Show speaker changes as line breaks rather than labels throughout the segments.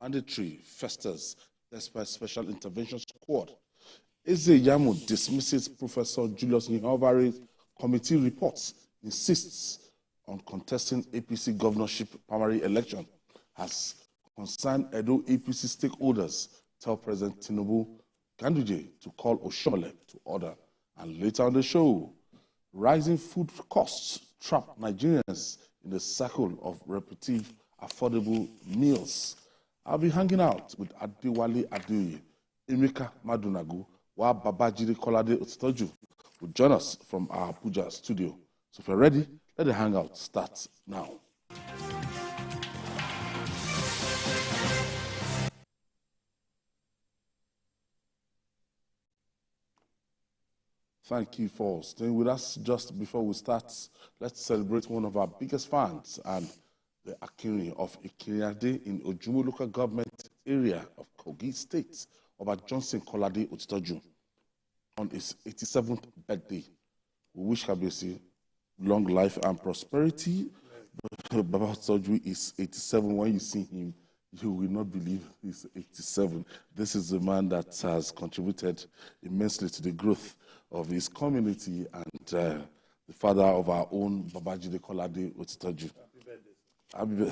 banditry festers despite special intervention squad. Eze Yamu dismisses Professor Julius Nyovare's committee reports, insists on contesting APC governorship primary election, has concerned Edo APC stakeholders, tell President Tinubu Ganduje to call Oshomole to order. And later on the show, rising food costs trap Nigerians in the cycle of repetitive, affordable meals. I'll be hanging out with Adewale Adeoye, Emeka Madunagu, while Babajide Kolade Otitoju will join us from our Abuja studio. So if you're ready, let the hangout start now. Thank you for staying with us. Just before we start, let's celebrate one of our biggest fans and the Akinri of Ikiriade in Ojumu local government area of Kogi State, Oba Johnson Kolade Otitoju, on his 87th birthday. We wish Kabesi long life and prosperity. Baba Otitoju is 87. When you see him, you will not believe he's 87. This is a man that has contributed immensely to the growth of his community and the father of our own Babajide Kolade Otitoju.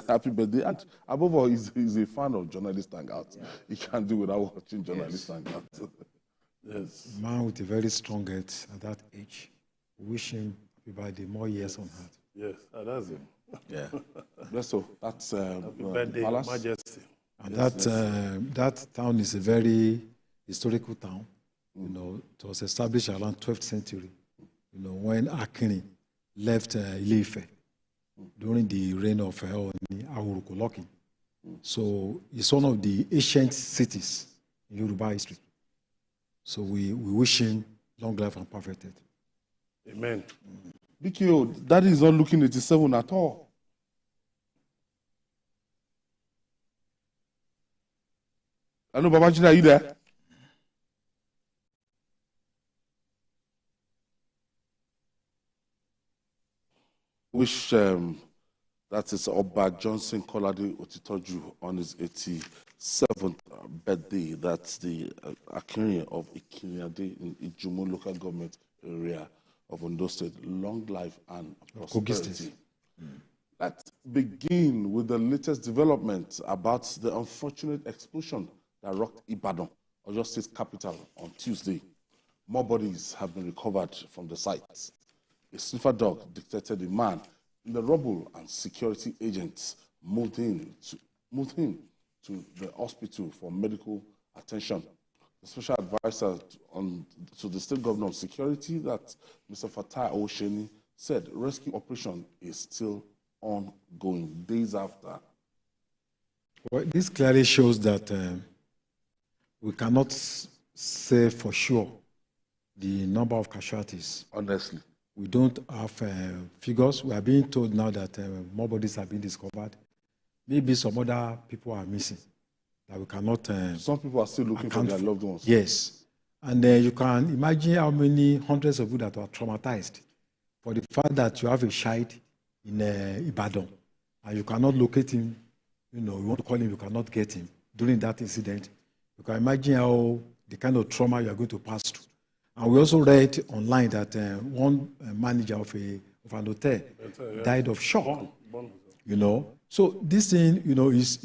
Happy birthday. And above all, he's a fan of Journalist Hangout. Yeah. He can't do without watching Journalist Hangout. Yes.
A man with a very strong head at that age. Wish him happy birthday, more years on earth.
Yes, that's him. Yeah. So that's
birthday,
Palace.
Majesty.
And that town is a very historical town. You know, it was established around 12th century. You know, when Akinri left Ile-Ife during the reign of Awurukolokin. So it's one of the ancient cities in Yoruba history. So we wish him long life and perfected.
Amen.
BKO, Daddy is not looking 87 at all. Hello, Babajide, are you there? Wish that is Oba Johnson Kolade Otitoju on his 87th birthday. That's the Akinri of Ikiriade in Ijumo local government area of Ondo State. Long life and prosperity. Let's begin with the latest development about the unfortunate explosion that rocked Ibadan, Oyo State capital, on Tuesday. More bodies have been recovered from the site. A sniffer dog detected a man in the rubble, and security agents moved him to the hospital for medical attention. The special advisor to the state governor of security, that Mr. Fatai Osheni, said rescue operation is still ongoing days after.
Well, this clearly shows that we cannot say for sure the number of casualties.
Honestly.
We don't have figures. We are being told now that more bodies have been discovered. Maybe some other people are missing that we cannot.
Some people are still looking for their loved ones.
Yes. And you can imagine how many hundreds of people that were traumatized for the fact that you have a child in Ibadan and you cannot locate him. You know, you want to call him, you cannot get him during that incident. You can imagine how the kind of trauma you are going to pass through. And we also read online that one manager of an hotel died of shock. You know, so this thing, you know, is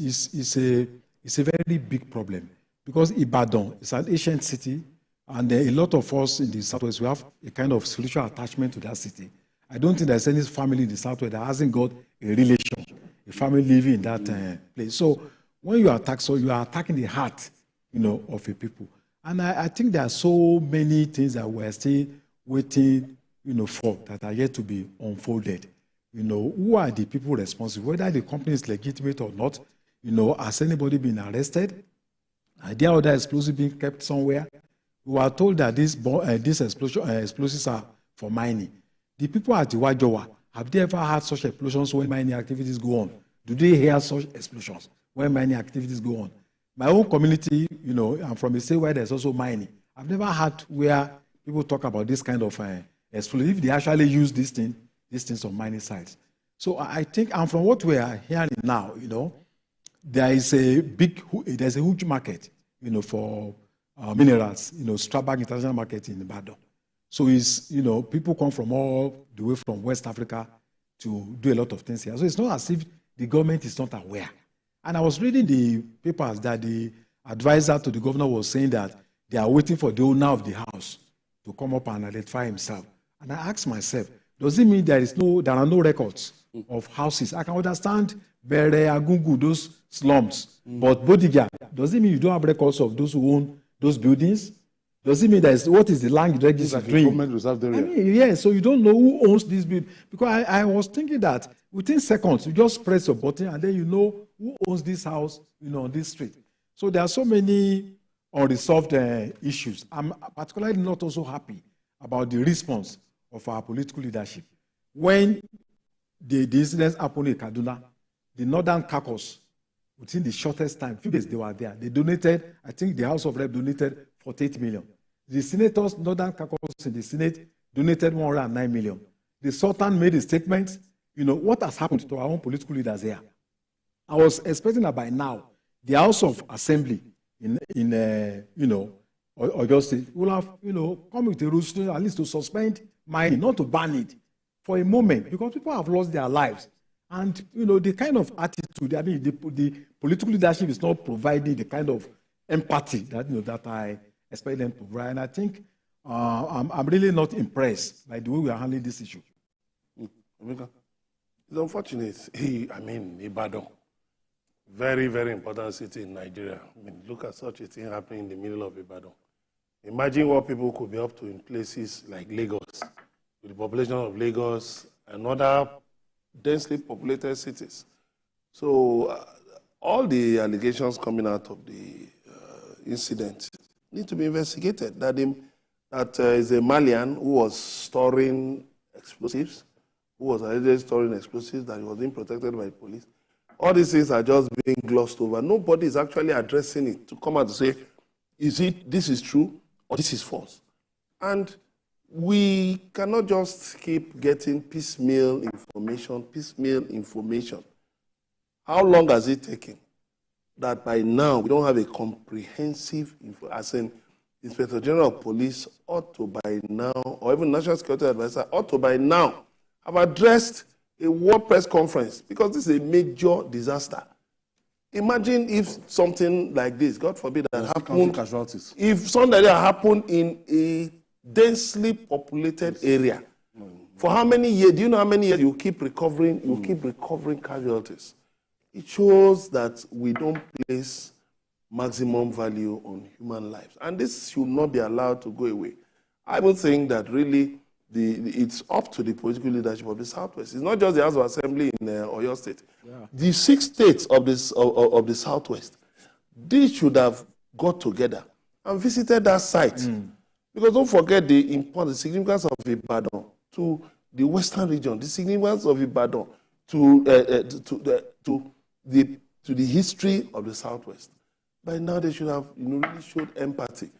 a very big problem because Ibadan is an ancient city, and a lot of us in the Southwest, we have a kind of spiritual attachment to that city. I don't think there's any family in the Southwest that hasn't got a relation, a family living in that place. So when you attack, so you are attacking the heart, you know, of a people. And I think there are so many things that we're still waiting, you know, for that are yet to be unfolded. You know, who are the people responsible? Whether the company is legitimate or not, you know, has anybody been arrested? Are there other explosives being kept somewhere? We are told that these explosives are for mining. The people at Iwajowa, have they ever had such explosions when mining activities go on? Do they hear such explosions when mining activities go on? My own community, you know, I'm from a state where there's also mining. I've never had where people talk about this kind of explosive, if they actually use these things on mining sites. So I think, and from what we are hearing now, you know, there's a huge market, for minerals, Strabag International Market in Ibadan. So it's, people come from all the way from West Africa to do a lot of things here. So it's not as if the government is not aware. And I was reading the papers that the advisor to the governor was saying that they are waiting for the owner of the house to come up and identify himself. And I asked myself, does it mean there are no records of houses? I can understand Bere, Agungu, those slums. But Bodiga, does it mean you don't have records of those who own those buildings? Does it mean what is the land register doing?
Government reserved area.
I mean, yeah, so you don't know who owns this building. Because I was thinking that within seconds, you just press a button and then you know who owns this house, on this street. So there are so many unresolved issues. I'm particularly not also happy about the response of our political leadership. When the incidents happened in Kaduna, the Northern Caucus, within the shortest time, few days they were there, they donated, I think the House of Rep donated 48 million. The senators, Northern Caucus in the Senate, donated 109 million. The Sultan made a statement. What has happened to our own political leaders here? I was expecting that by now, the House of Assembly in Oyo State will have, come with a rules to at least to suspend mining, not to ban it for a moment, because people have lost their lives. And, the kind of attitude, I mean, the political leadership is not providing the kind of empathy that, that I expect them to provide. And I think I'm really not impressed by the way we are handling this issue.
It's unfortunate. Ibadan, very, very important city in Nigeria. Look at such a thing happening in the middle of Ibadan. Imagine what people could be up to in places like Lagos, with the population of Lagos and other densely populated cities. So all the allegations coming out of the incident need to be investigated. That is a Malian who was storing explosives, that he was being protected by the police. All these things are just being glossed over. Nobody is actually addressing it to come out and say, this is true or this is false? And we cannot just keep getting piecemeal information. How long has it taken that by now we don't have a comprehensive, as in Inspector General of Police ought to by now, or even National Security Advisor ought to by now have addressed a world press conference, because this is a major disaster. Imagine if something like this, God forbid, that happened, if something like that happened in a densely populated area. For how many years? Do you know how many years you keep recovering? You keep recovering casualties. It shows that we don't place maximum value on human lives, and this should not be allowed to go away. I would think that really it's up to the political leadership of the Southwest. It's not just the House of Assembly in Oyo State. Yeah. The 6 states of the Southwest, they should have got together and visited that site. Because don't forget the importance, the significance of Ibadan to the Western region, the significance of Ibadan to the history of the Southwest. By now they should have really showed empathy.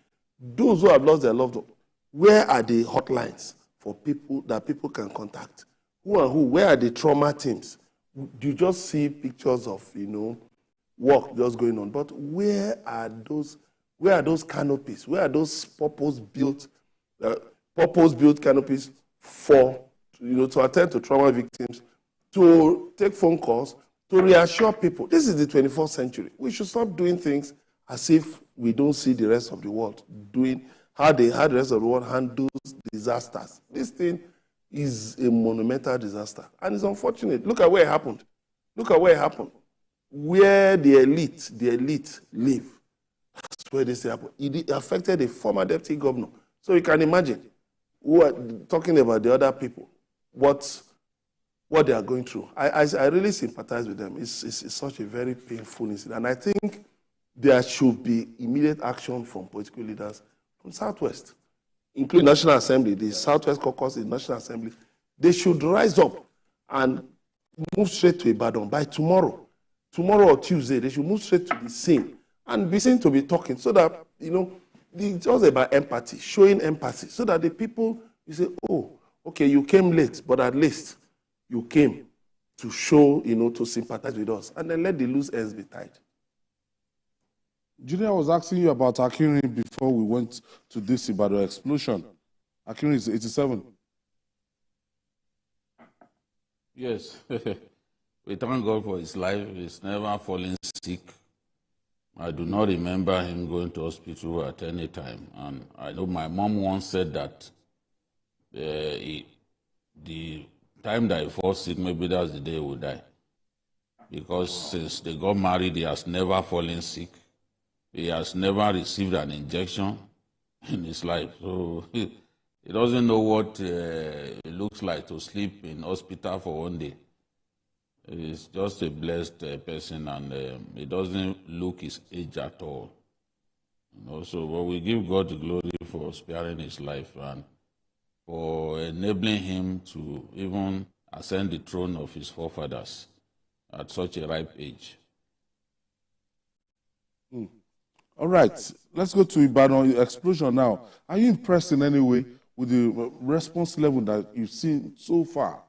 Those who have lost their loved one, where are the hotlines for people that people can contact? Who and who? Where are the trauma teams? You just see pictures of work just going on, but where are those canopies? Where are those purpose-built canopies for to attend to trauma victims, to take phone calls, to reassure people? This is the 21st century. We should stop doing things as if we don't see the rest of the world doing how the rest of the world handles disasters. This thing is a monumental disaster, and it's unfortunate. Look at where it happened. Where the elite live. That's where this happened. It affected a former deputy governor. So you can imagine, who are talking about the other people, what they are going through. I really sympathize with them. It's such a very painful incident. And I think there should be immediate action from political leaders from Southwest, including National Assembly, the Southwest Caucus in the National Assembly. They should rise up and move straight to Ibadan by tomorrow or Tuesday. They should move straight to the scene and be seen to be talking, so that, it's just about empathy, showing empathy, so that the people, you say, oh, okay, you came late, but at least you came. to show, to sympathize with us, and then let the loose ends be tied.
Junior, I was asking you about Akinrin before we went to this Ibadan explosion. Akinrin is 87.
Yes. We thank God for his life. He's never fallen sick. I do not remember him going to hospital at any time. And I know my mom once said that the time that he falls sick, maybe that's the day he will die. Because since they got married, he has never fallen sick. He has never received an injection in his life. So he doesn't know what it looks like to sleep in hospital for one day. He's just a blessed person, and he doesn't look his age at all. So but we give God the glory for sparing his life and for enabling him to even ascend the throne of his forefathers at such a ripe age.
All right, let's go to Ibadan explosion now. Are you impressed in any way with the response level that you've seen so far?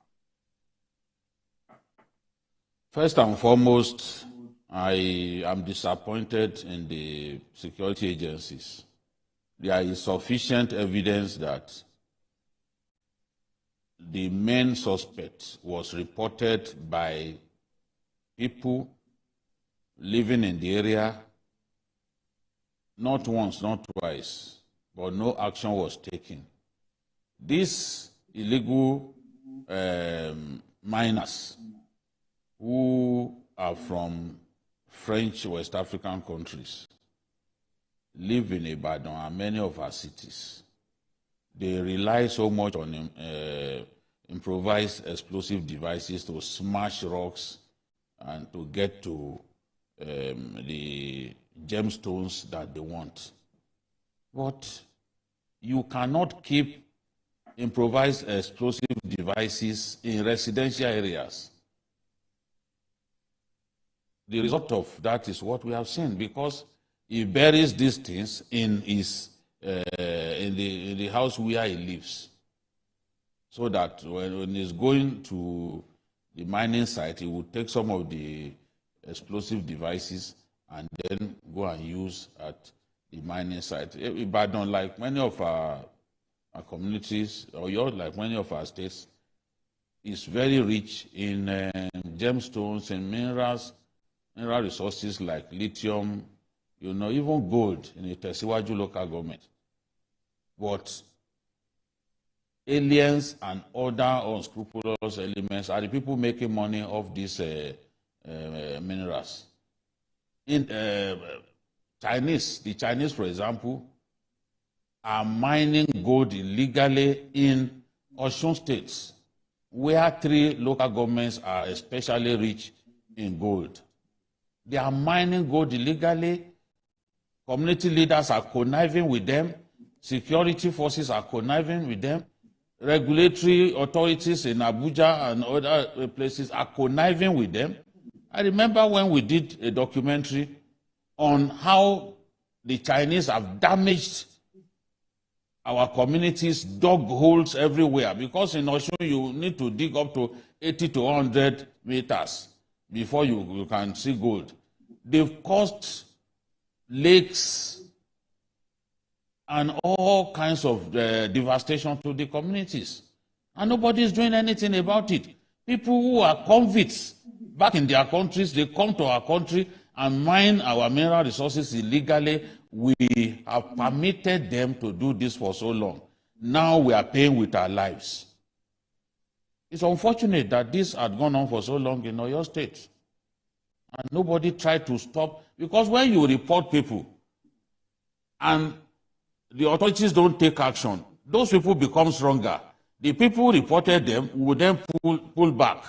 First and foremost, I am disappointed in the security agencies. There is sufficient evidence that the main suspect was reported by people living in the area, not once, not twice, but no action was taken. These illegal miners who are from French West African countries live in Ibadan and many of our cities. They rely so much on improvised explosive devices to smash rocks and to get to the gemstones that they want. But you cannot keep improvised explosive devices in residential areas. The result of that is what we have seen, because he buries these things in his in the house where he lives, so that when he's going to the mining site, he will take some of the explosive devices and then go and use at the mining site. Ibadan, like many of our communities, or like many of our states, is very rich in gemstones and mineral resources like lithium, even gold in the Tesiwaju local government. But aliens and other unscrupulous elements are the people making money off these minerals. The Chinese, for example, are mining gold illegally in Osun states, where 3 local governments are especially rich in gold. They are mining gold illegally. Community leaders are conniving with them. Security forces are conniving with them. Regulatory authorities in Abuja and other places are conniving with them. I remember when we did a documentary on how the Chinese have damaged our communities, dug holes everywhere, because in Osun you need to dig up to 80 to 100 meters before you can see gold. They've caused lakes and all kinds of devastation to the communities. And nobody is doing anything about it. People who are convicts back in their countries, they come to our country and mine our mineral resources illegally. We have permitted them to do this for so long. Now we are paying with our lives. It's unfortunate that this had gone on for so long in Oyo State. And nobody tried to stop, because when you report people and the authorities don't take action, those people become stronger. The people who reported them will then pull back,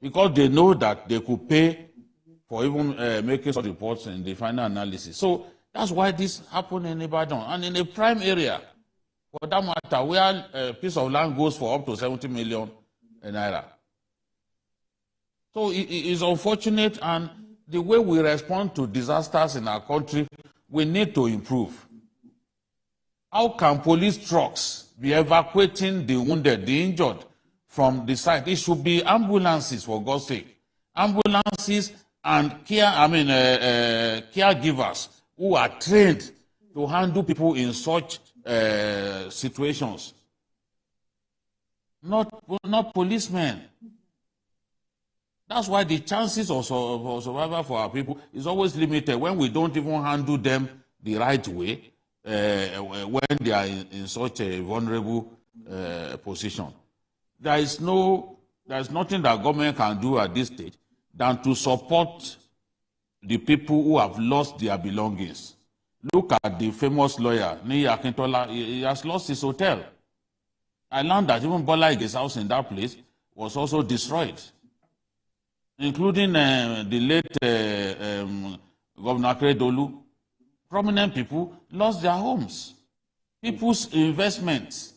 because they know that they could pay for even making such reports in the final analysis. So that's why this happened in Ibadan, and in a prime area, for that matter, where a piece of land goes for up to 70 million naira. So it is unfortunate, and the way we respond to disasters in our country, we need to improve. How can police trucks be evacuating the wounded, the injured, from the site. It should be ambulances, for God's sake. Ambulances and caregivers who are trained to handle people in such situations. Not policemen. That's why the chances of survival for our people is always limited when we don't even handle them the right way when they are in such a vulnerable position. There's nothing that government can do at this stage than to support the people who have lost their belongings. Look at the famous lawyer, Niyi Akintola. He has lost his hotel. I learned that even Bola Ige's house in that place was also destroyed, including the late Governor Akeredolu. Prominent people lost their homes. People's investments.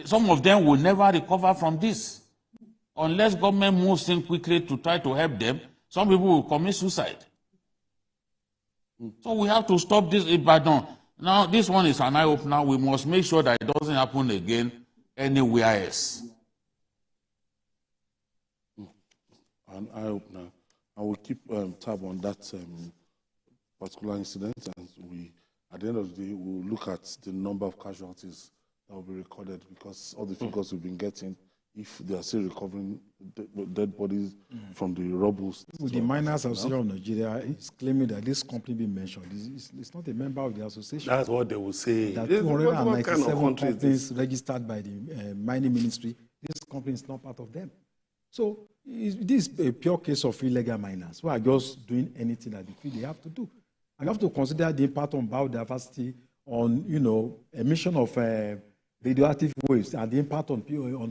Some of them will never recover from this. Unless government moves in quickly to try to help them, some people will commit suicide. So we have to stop this Ibadan. Now, this one is an eye-opener. We must make sure that it doesn't happen again anywhere else.
An eye-opener. I will keep tab on that particular incident, and at the end of the day, we'll look at the number of casualties that will be recorded, because all the figures we've been getting, if they are still recovering dead bodies from the rubble.
With the Miners Association of Nigeria is claiming that this company being mentioned is not a member of the association.
That's what they will say.
That 297 companies registered by the mining ministry, this company is not part of them. So this is a pure case of illegal miners who are just doing anything that they feel they have to do. And you have to consider the impact on biodiversity, on emission of radioactive waves, and the impact on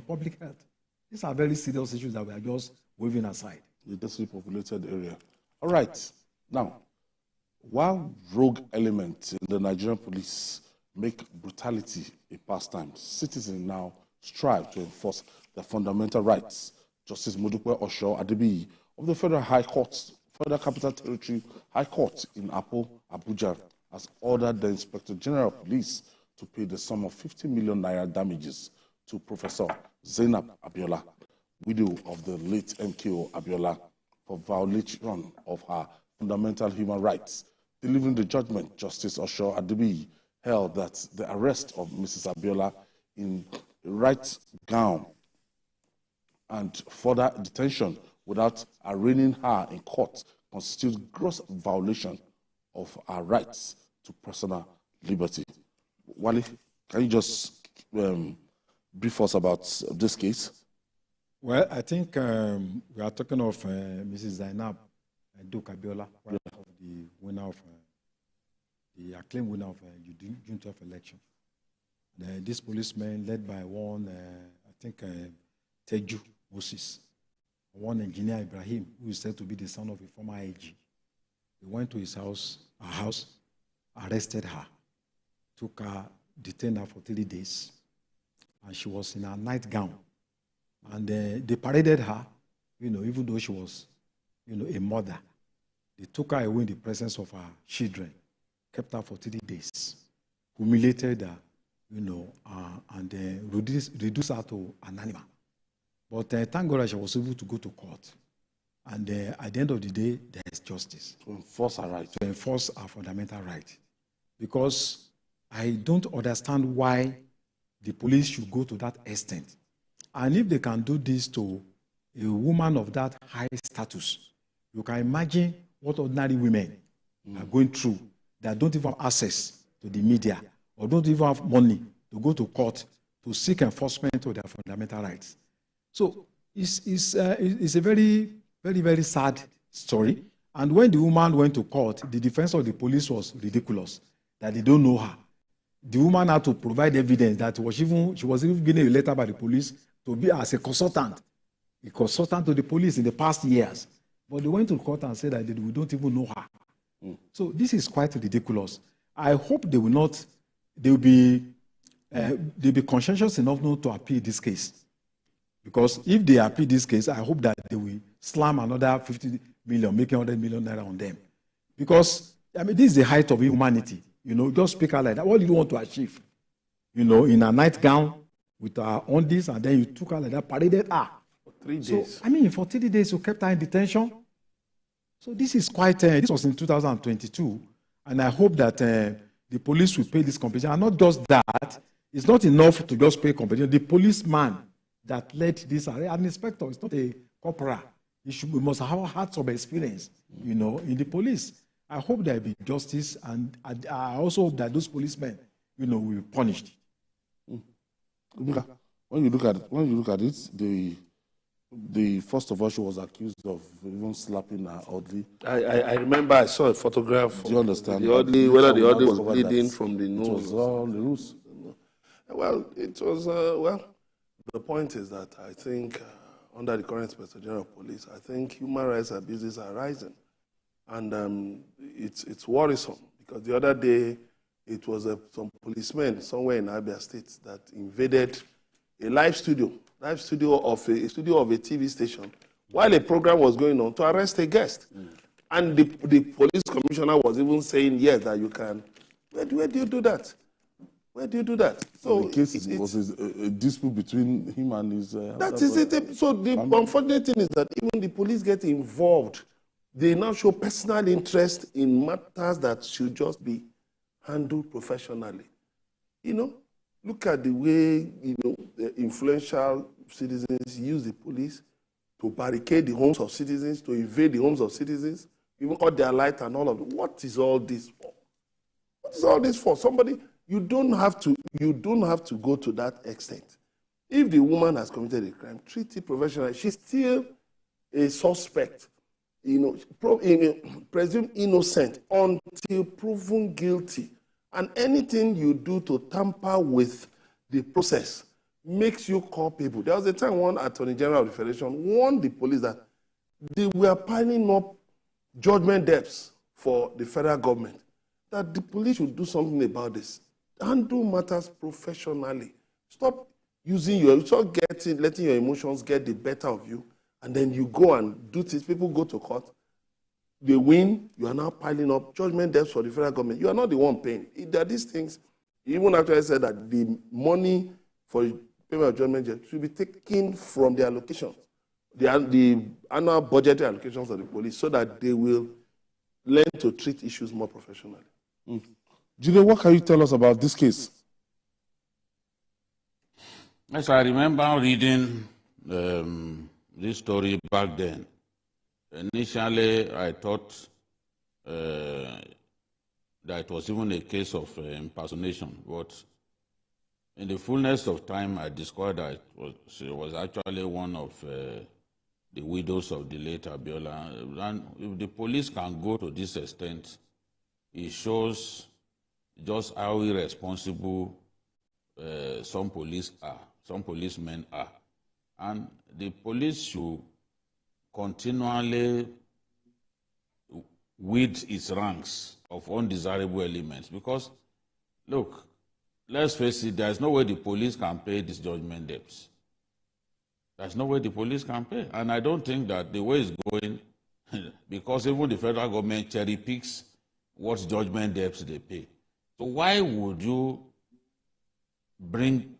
public health. These are very serious issues that we are just waving aside.
The densely populated area. All right. Now, while rogue elements in the Nigerian police make brutality a pastime, citizens now strive to enforce their fundamental rights. Justice Modupe Osho Adebiyi of the Federal High Court, Federal Capital Territory High Court in Abuja, has ordered the Inspector General of Police to pay the sum of 50 million naira damages to Professor Zainab Abiola, widow of the late MKO Abiola, for violation of her fundamental human rights. Delivering the judgment, Justice Osho Adebiyi held that the arrest of Mrs. Abiola in a right gown and further detention without arraigning her in court constitutes gross violation of her rights to personal liberty. Wale, can you just brief us about this case?
Well, I think we are talking of Mrs. Zainab Abiola, one of the winner of the acclaimed winner of the June 12 election. This policeman, led by one, I think, Teju Moses, one engineer Ibrahim, who is said to be the son of a former AG. They went to his house, arrested her, took her, detained her for 3 days, and she was in her nightgown. And they paraded her, even though she was, a mother. They took her away in the presence of her children, kept her for 3 days, humiliated her, and reduced her to an animal. But thank God that she was able to go to court. And at the end of the day, there is justice.
To enforce her right.
To enforce our fundamental right. Because I don't understand why the police should go to that extent. And if they can do this to a woman of that high status, you can imagine what ordinary women are going through that don't even have access to the media or don't even have money to go to court to seek enforcement of their fundamental rights. So it's a very, very, very sad story. And when the woman went to court, the defense of the police was ridiculous, that they don't know her. The woman had to provide evidence that she was even given a letter by the police to be as a consultant to the police in the past years. But they went to court and said that we don't even know her. So this is quite ridiculous. I hope they'll be conscientious enough not to appeal this case. Because if they appeal this case, I hope that they will slam another 50 million, making 100 million naira on them. Because, this is the height of humanity. Just speak out like that. What do you want to achieve? In a nightgown, with her on this, and then you took her like that, paraded her.
For 3 days.
So, I mean, for 3 days, you kept her in detention. So this is quite, this was in 2022, and I hope that the police will pay this compensation. And not just that, it's not enough to just pay compensation. The policeman that led this, an inspector, it's not a corporal. We must have had some experience, in the police. I hope there will be justice, and I also hope that those policemen, will be punished.
When you look at it, the first of all, she was accused of even slapping her oddly.
I remember I saw a photograph.
Do you understand?
Whether the oddly was bleeding from the nose.
It was all the rules.
Well, it was, the point is that I think under the current Inspector General of Police, I think human rights abuses are rising. And it's worrisome, because the other day, it was some policemen somewhere in Abia State that invaded a live studio of a TV station while a program was going on to arrest a guest. And the police commissioner was even saying, yes, that you can. Where do you do that? Where do you do that?
So the case was a dispute between him and his...
that is it. So the unfortunate thing is that even the police get involved. They now show personal interest in matters that should just be handled professionally. Look at the way, the influential citizens use the police to barricade the homes of citizens, to invade the homes of citizens, even cut their light and all of it. What is all this for? What is all this for? Somebody, you don't have to go to that extent. If the woman has committed a crime, treat it professionally. She's still a suspect, presumed innocent until proven guilty. And anything you do to tamper with the process makes you culpable. There was a time one Attorney General of the Federation warned the police that they were piling up judgment debts for the federal government, that the police should do something about this. Handle matters professionally. Stop letting your emotions get the better of you, and then you go and do things. People go to court, they win, you are now piling up judgment debts for the federal government. You are not the one paying. There are these things. You even actually said that the money for payment of judgment debt should be taken from the allocations, the annual budgetary allocations of the police, so that they will learn to treat issues more professionally.
Jide, what can you tell us about this case?
Yes, I remember reading this story back then. Initially, I thought that it was even a case of impersonation, but in the fullness of time, I discovered that she was actually one of the widows of the late Abiola. And if the police can go to this extent, it shows just how irresponsible some policemen are. And the police should continually weed its ranks of undesirable elements, because, look, let's face it, there's no way the police can pay these judgment debts. There's no way the police can pay. And I don't think that the way it's going, because even the federal government cherry picks what judgment debts they pay. So why would you bring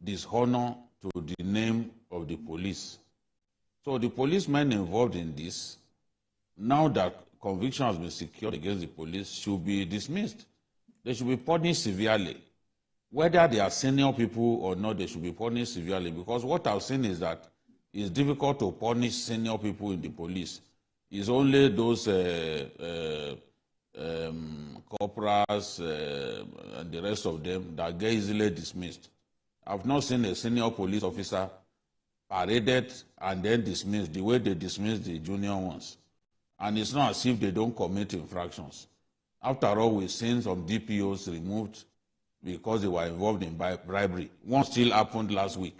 dishonor to the name of the police? So the policemen involved in this, now that conviction has been secured against the police, should be dismissed. They should be punished severely. Whether they are senior people or not, they should be punished severely, because what I've seen is that it's difficult to punish senior people in the police. It's only those corporals and the rest of them that get easily dismissed. I've not seen a senior police officer paraded and then dismissed the way they dismiss the junior ones. And it's not as if they don't commit infractions. After all, we've seen some DPOs removed because they were involved in bribery. One still happened last week.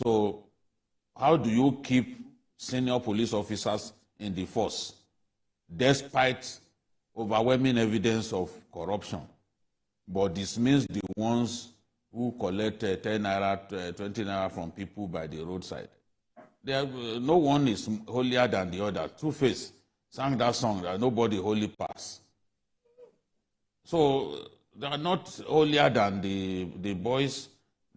So how do you keep senior police officers in the force despite overwhelming evidence of corruption, but dismiss the ones who collect 10 naira, 20 naira from people by the roadside? No one is holier than the other. Two-Face sang that song that nobody holy pass. So they are not holier than the boys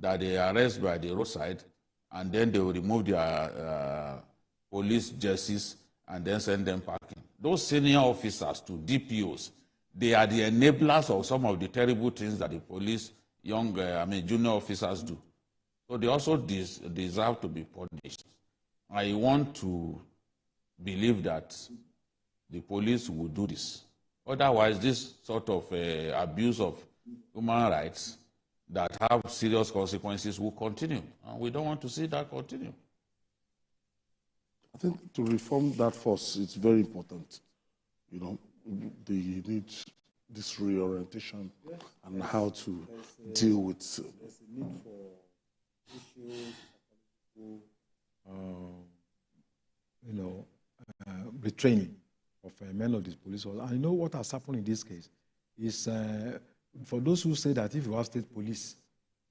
that they arrest by the roadside, and then they will remove their police jerseys and then send them packing. Those senior officers to DPOs, they are the enablers of some of the terrible things that the police, junior officers do. So they also deserve to be punished. I want to believe that the police will do this. Otherwise, this sort of abuse of human rights that have serious consequences will continue. And we don't want to see that continue.
I think to reform that force, it's very important. You know, they need this reorientation and how to deal with.
There's a need for issues, retraining of men of the police. I know what has happened in this case is for those who say that if you have state police,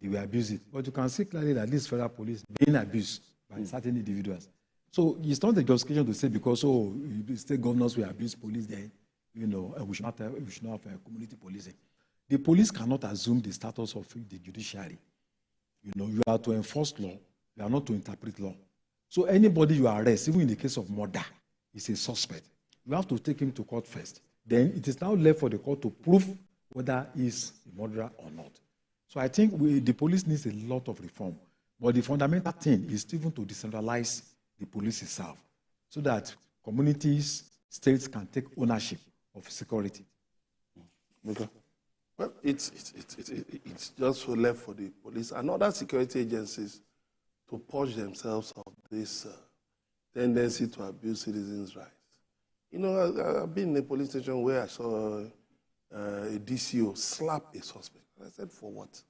they will abuse it. But you can see clearly that this federal police being abused by certain individuals. So it's not a justification to say because the state governors will abuse police, then we should not have community policing. The police cannot assume the status of the judiciary. You are to enforce law, you are not to interpret law. So anybody you arrest, even in the case of murder, is a suspect. You have to take him to court first. Then it is now left for the court to prove whether he is a murderer or not. So I think the police needs a lot of reform. But the fundamental thing is even to decentralize the police itself so that communities, states can take ownership of security.
Okay. Well, it's just so left for the police and other security agencies to purge themselves of this tendency to abuse citizens' rights. I've been in a police station where I saw a DCO slap a suspect. And I said, for what?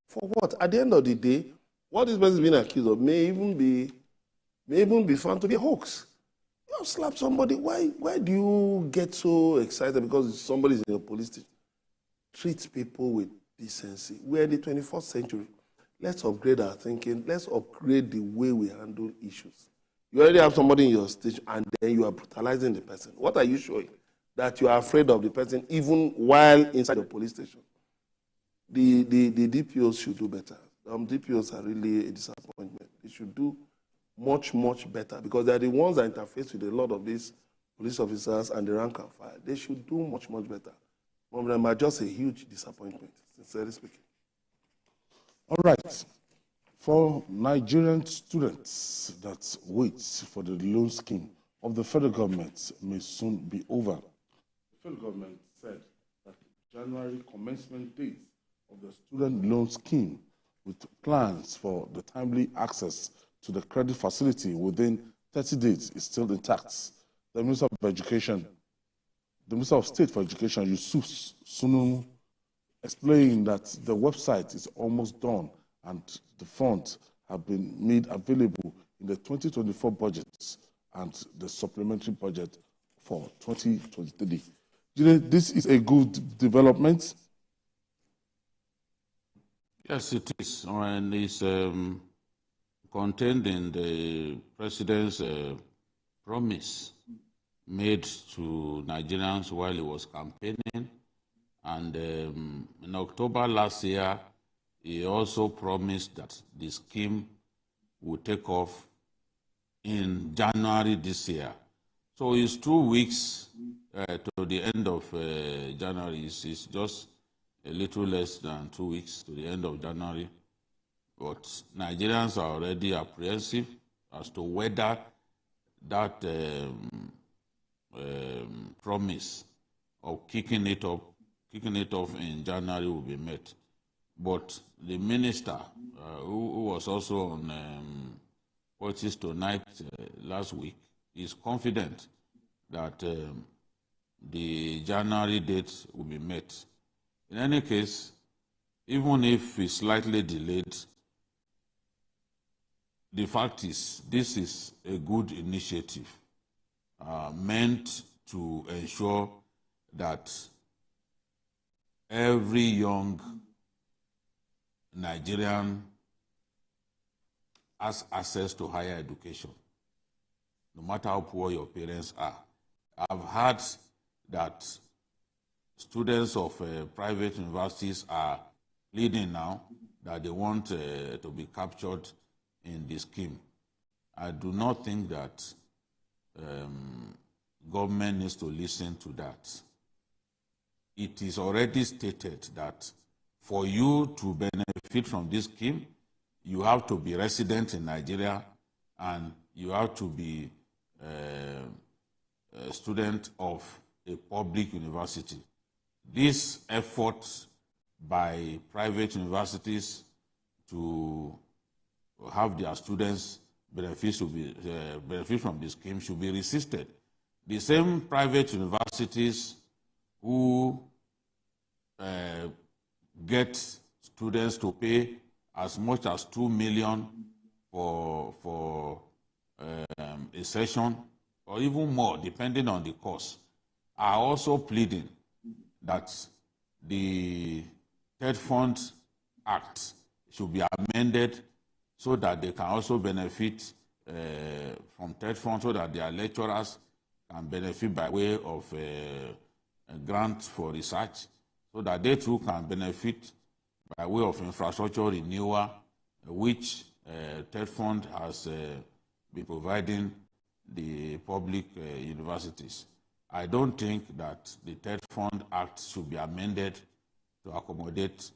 For what? At the end of the day, what this person is being accused of may even be found to be a hoax. You have slapped somebody. Why do you get so excited because somebody is in a police station? Treat people with decency. We're in the 21st century. Let's upgrade our thinking. Let's upgrade the way we handle issues. You already have somebody in your station and then you are brutalizing the person. What are you showing? That you are afraid of the person even while inside the police station. The DPOs should do better. DPOs are really a disappointment. They should do much, much better because they're the ones that interface with a lot of these police officers and the rank and file. They should do much, much better. Some of them are just a huge disappointment, sincerely speaking.
All right. For Nigerian students that wait for the loan scheme of the federal government may soon be over. The federal government said that January commencement date of the student loan scheme with plans for the timely access to the credit facility within 30 days is still intact. The Minister of Education, the Minister of State for Education, Yusuf Sununu, explained that the website is almost done and the funds have been made available in the 2024 budget and the supplementary budget for 2023. This is a good development.
Yes, it is. And it's contained in the president's promise made to Nigerians while he was campaigning. And in October last year, he also promised that the scheme would take off in January this year. So it's 2 weeks to the end of January. It's just a little less than 2 weeks to the end of January. But Nigerians are already apprehensive as to whether that promise of kicking it off in January will be met. But the minister, who was also on Politics Tonight last week, is confident that the January date will be met. In any case, even if it's slightly delayed, the fact is this is a good initiative meant to ensure that every young Nigerian has access to higher education, no matter how poor your parents are. I've heard that students of private universities are pleading now that they want to be captured in the scheme. I do not think that government needs to listen to that. It is already stated that for you to benefit from this scheme, you have to be resident in Nigeria and you have to be a student of a public university. This effort by private universities to have their students benefit from the scheme should be resisted. The same private universities who get students to pay as much as 2 million for a session, or even more, depending on the course, are also pleading that the Third Fund Act should be amended so that they can also benefit from Third Fund, so that their lecturers can benefit by way of a grant for research, so that they too can benefit by way of infrastructure renewal, which Third Fund has been providing the public universities. I don't think that the Third Fund Act should be amended to accommodate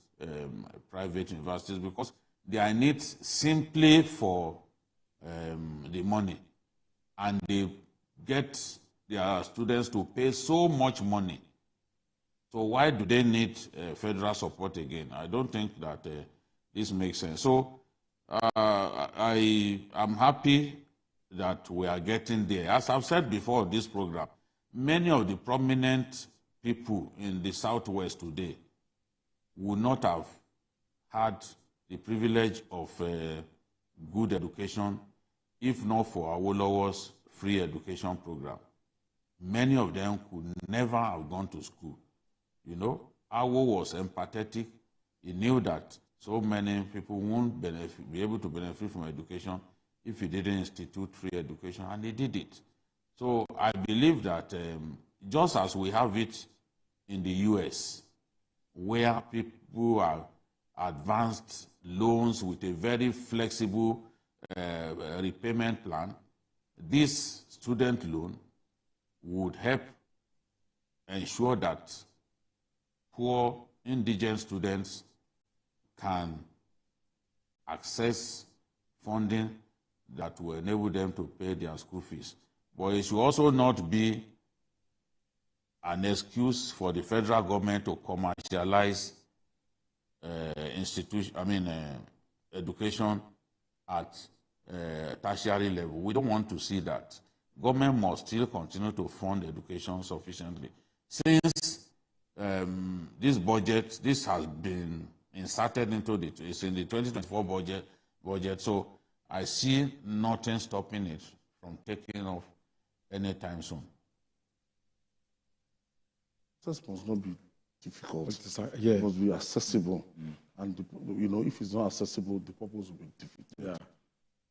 private universities, because they are in it simply for the money, and they get their students to pay so much money. So why do they need federal support again? I don't think that this makes sense. So I am happy that we are getting there. As I've said before on this program, many of the prominent people in the Southwest today would not have had the privilege of good education if not for Awolowo's free education program. Many of them could never have gone to school. You know, Awo was empathetic. He knew that so many people won't be able to benefit from education if he didn't institute free education, and he did it. So I believe that just as we have it in the US, where people are advanced loans with a very flexible repayment plan, this student loan would help ensure that poor indigent students can access funding that will enable them to pay their school fees. But it should also not be an excuse for the federal government to commercialize education at tertiary level. We don't want to see that. Government must still continue to fund education sufficiently. Since this budget, this has been inserted into it's in the 2024 budget, so I see nothing stopping it from taking off anytime soon.
This must not be difficult.
It
must be accessible. And, if it's not accessible, the purpose will be difficult.
Yeah.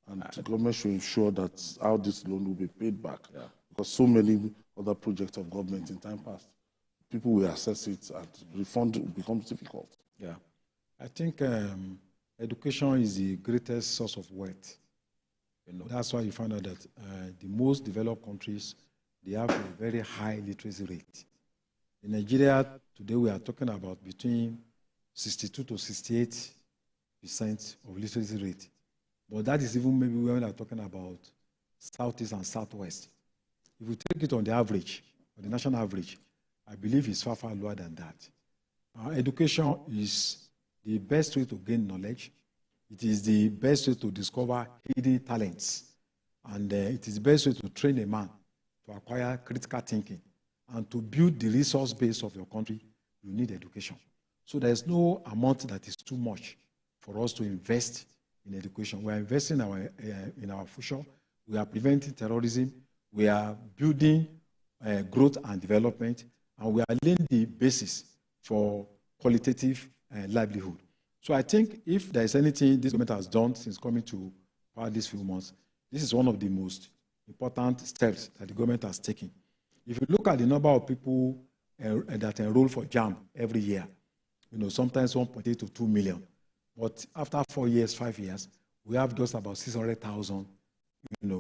And the government should ensure that how this loan will be paid back. Yeah. Because so many other projects of government in time past, people will access it and refund becomes difficult.
Yeah. I think education is the greatest source of wealth. That's why you find out that the most developed countries, they have a very high literacy rate. In Nigeria, today we are talking about between 62 to 68% of literacy rate. But that is even maybe when we are talking about Southeast and Southwest. If we take it on the average, on the national average, I believe it's far, far lower than that. Education is the best way to gain knowledge. It is the best way to discover hidden talents. And it is the best way to train a man to acquire critical thinking. And to build the resource base of your country, you need education. So there's no amount that is too much for us to invest in education. We are investing in our future. We are preventing terrorism. We are building growth and development. And we are laying the basis for qualitative livelihood. So I think if there is anything this government has done since coming to power these few months, this is one of the most important steps that the government has taken. If you look at the number of people that enroll for JAMB every year, sometimes 1.8 to 2 million. But after 4 years, 5 years, we have just about 600,000,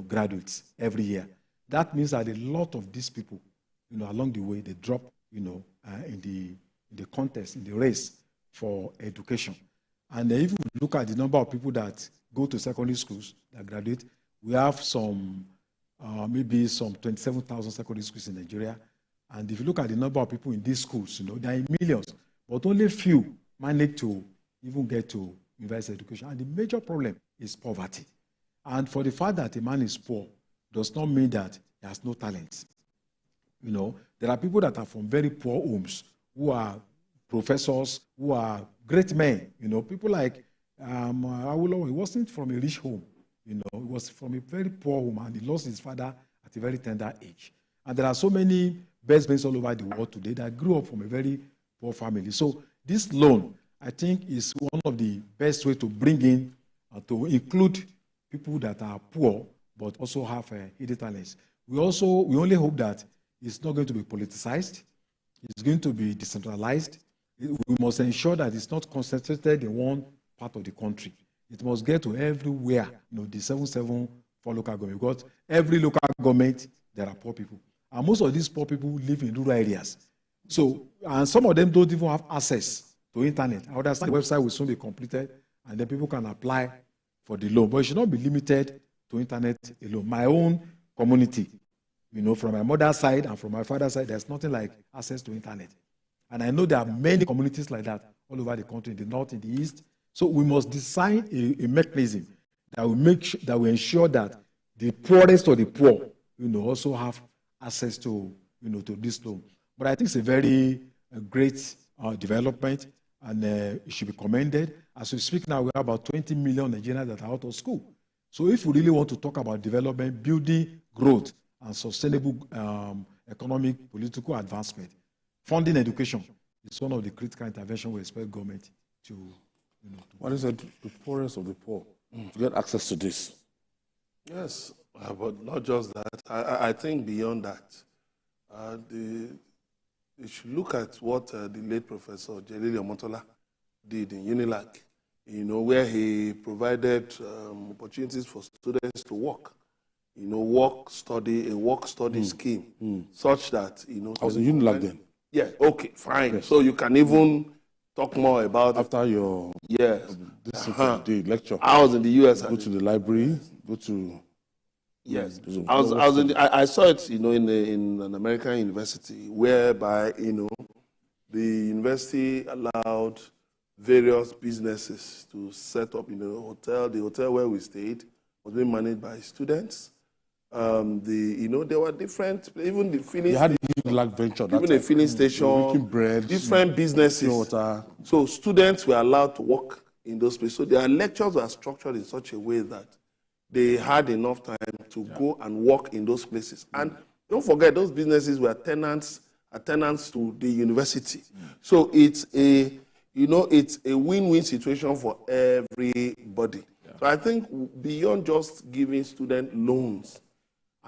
graduates every year. That means that a lot of these people, along the way, they drop, in the contest, in the race for education. And if you look at the number of people that go to secondary schools that graduate, we have maybe some 27,000 secondary schools in Nigeria. And if you look at the number of people in these schools, there are millions, but only few manage to even get to university education. And the major problem is poverty. And for the fact that a man is poor does not mean that he has no talent. There are people that are from very poor homes who are professors, who are great men. People like Abiola, he wasn't from a rich home. He was from a very poor home, and he lost his father at a very tender age. And there are so many best men all over the world today that grew up from a very poor family. So this loan, I think, is one of the best ways to bring in, to include people that are poor, but also have hidden talents. We only hope that it's not going to be politicized. It's going to be decentralized. We must ensure that it's not concentrated in one part of the country. It must get to everywhere, the 774 local government. Because every local government, there are poor people. And most of these poor people live in rural areas. So, and some of them don't even have access to internet. I understand the website will soon be completed, and then people can apply for the loan. But it should not be limited to internet alone. My own community, from my mother's side and from my father's side, there's nothing like access to internet. And I know there are many communities like that all over the country, in the north, in the east. So we must design a mechanism that will ensure that the poorest of the poor, also have access to, to this loan. But I think it's a very great development, and it should be commended. As we speak now, we have about 20 million Nigerians that are out of school. So if we really want to talk about development, building growth, and sustainable economic, political advancement, funding education is one of the critical interventions we expect government to.
What is it? The poorest of the poor to get access to this?
Yes, but not just that. I think beyond that, you should look at what the late Professor Jelili Omotola did in UNILAG, where he provided opportunities for students to work. A work study scheme, such that,
I was in UNILAG then.
Yeah, okay, fine. Yes. So you can even talk more about
after your the lecture.
I was in the US.
Go to the library. Go to
yes. I saw it, in an American university, whereby the university allowed various businesses to set up in a hotel. The hotel where we stayed was being managed by students. There were different, even the filling.
They had a venture.
Even a filling station,
bread,
different businesses.
Water.
So students were allowed to work in those places. So their lectures were structured in such a way that they had enough time to go and work in those places. And don't forget, those businesses were tenants to the university. So it's a win-win situation for everybody. So I think beyond just giving student loans,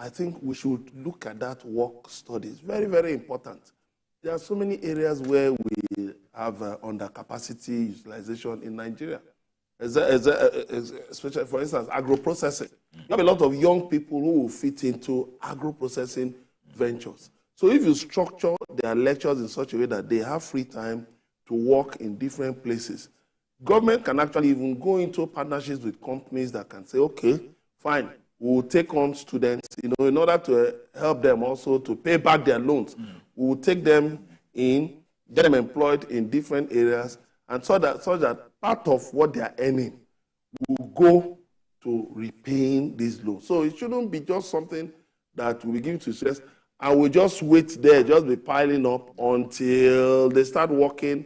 I think we should look at that work studies. Very, very important. There are so many areas where we have under capacity utilization in Nigeria. Especially, for instance, agro-processing. You have a lot of young people who will fit into agro-processing ventures. So if you structure their lectures in such a way that they have free time to work in different places, government can actually even go into partnerships with companies that can say, okay, fine, we'll take on students, in order to help them also to pay back their loans. We'll take them in, get them employed in different areas, and so that part of what they are earning will go to repaying these loans. So it shouldn't be just something that will be given to students, and we just wait there, just be piling up until they start working.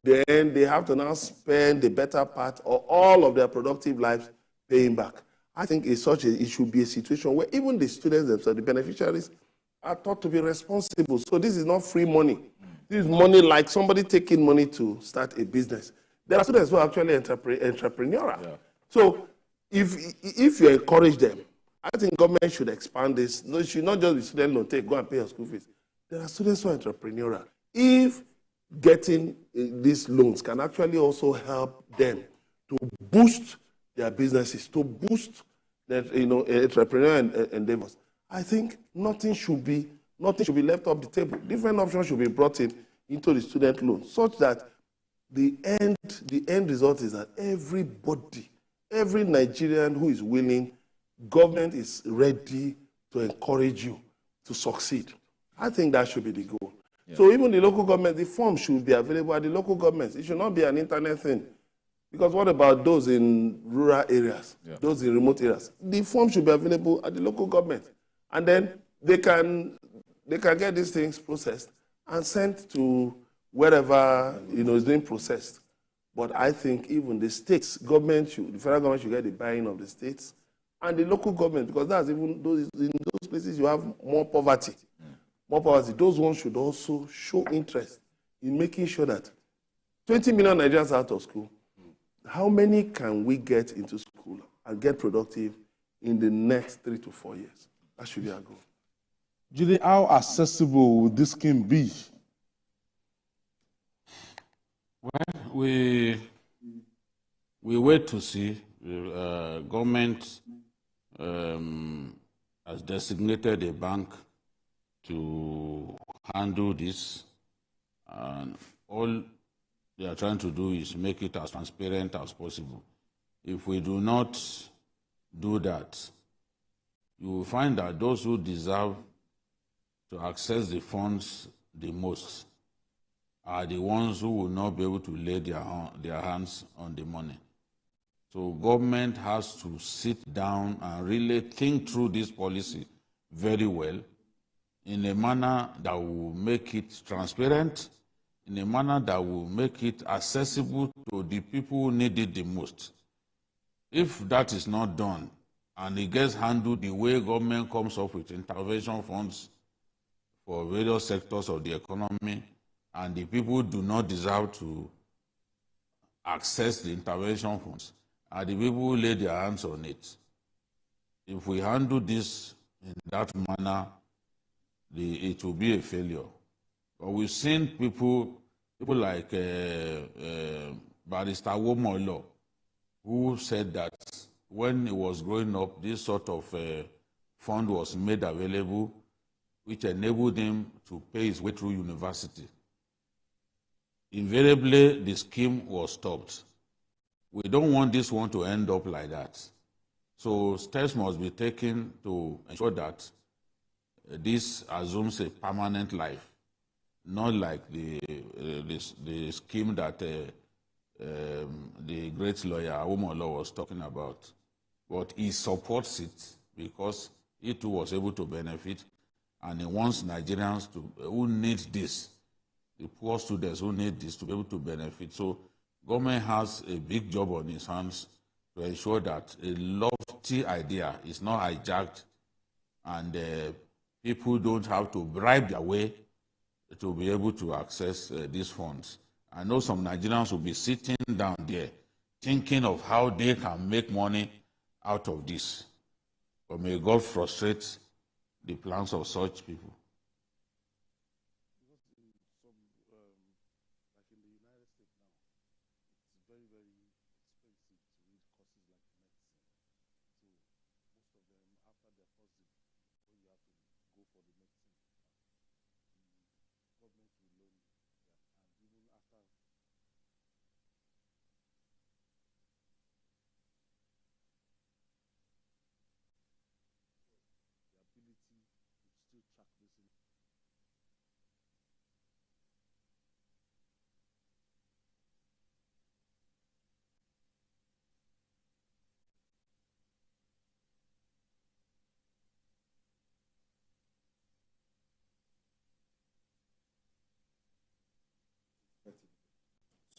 Then they have to now spend the better part of all of their productive lives paying back. I think it should be a situation where even the students themselves, the beneficiaries, are taught to be responsible. So this is not free money. This is money like somebody taking money to start a business. There are students who are actually entrepreneurial. Yeah. So if you encourage them, I think government should expand this. No, it should not just be student loan, go and pay your school fees. There are students who are If getting these loans can actually also help them boost their businesses, to boost their entrepreneurial endeavors. I think nothing should be left off the table. Different options should be brought into the student loan, such that the end result is that everybody, every Nigerian who is willing, government is ready to encourage you to succeed. I think that should be the goal. Yeah. So even the local government, the form should be available at the local governments. It should not be an internet thing. Because what about those in rural areas, those in remote areas? The form should be available at the local government. And then they can get these things processed and sent to wherever is being processed. But I think even the states, the federal government should get the buy-in of the states and the local government, because that's even in those places you have more poverty. More poverty. Those ones should also show interest in making sure that 20 million Nigerians out of school, how many can we get into school and get productive in the next 3 to 4 years? That should be our goal.
Julie, how accessible would this scheme be?
Well, we wait to see. Government has designated a bank to handle this, and all they are trying to do is make it as transparent as possible. If we do not do that, you will find that those who deserve to access the funds the most are the ones who will not be able to lay their hands on the money. So government has to sit down and really think through this policy very well in a manner that will make it transparent, in a manner that will make it accessible to the people who need it the most. If that is not done, and it gets handled the way government comes up with intervention funds for various sectors of the economy, and the people do not deserve to access the intervention funds, and the people who lay their hands on it. If we handle this in that manner, it will be a failure. But we've seen people like Barrister Womolo, who said that when he was growing up, this sort of fund was made available, which enabled him to pay his way through university. Invariably, the scheme was stopped. We don't want this one to end up like that. So steps must be taken to ensure that this assumes a permanent life, not like the scheme that the great lawyer Awomolo was talking about. But he supports it because he too was able to benefit, and he wants Nigerians who need this, the poor students who need this, to be able to benefit. So government has a big job on its hands to ensure that a lofty idea is not hijacked and people don't have to bribe their way to be able to access these funds. I know some Nigerians will be sitting down there thinking of how they can make money out of this. But may God frustrate the plans of such people.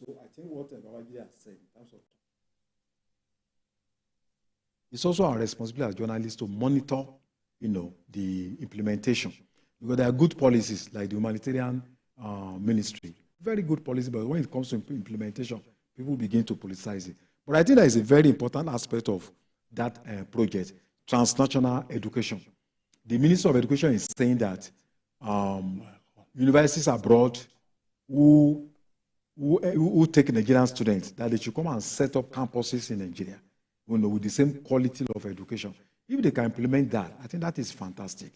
So I think what Babajide has said in terms of, it's also our responsibility as journalists to monitor, the implementation, because there are good policies like the humanitarian ministry, very good policy, but when it comes to implementation, people begin to politicize it. But I think that is a very important aspect of that project, transnational education. The Minister of Education is saying that universities abroad who who take Nigerian students, that they should come and set up campuses in Nigeria, with the same quality of education. If they can implement that, I think that is fantastic.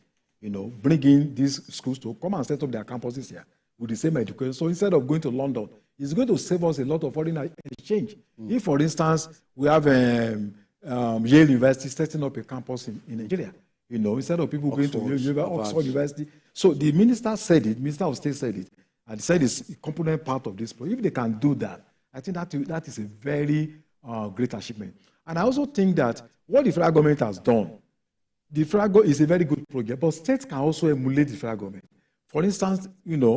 Bringing these schools to come and set up their campuses here with the same education. So instead of going to London, it's going to save us a lot of foreign exchange. If, for instance, we have Yale University setting up a campus in Nigeria, instead of people going to Oxford University. So the Minister of State said it, and said it's a component part of this project. If they can do that, I think that is a very great achievement. And I also think that what the federal government has done, the federal government is a very good project, but states can also emulate the federal government. For instance,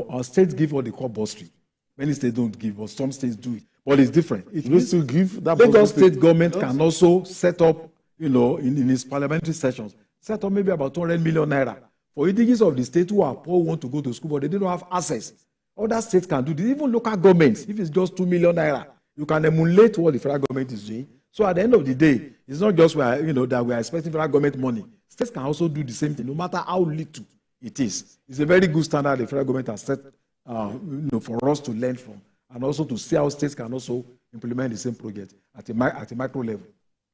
our states give what they call bursary. Many states don't give, but some states do it. But it's different. It still give that. Lagos state government can also set up, in its parliamentary sessions, set up maybe about 200 million naira for individuals of the state who are poor, want to go to school, but they don't have access. Other states can do this. Even local governments, if it's just 2 million naira, you can emulate what the federal government is doing. So at the end of the day, it's not just that we are expecting federal government money. States can also do the same thing, no matter how little it is. It's a very good standard the federal government has set for us to learn from, and also to see how states can also implement the same project at a micro level.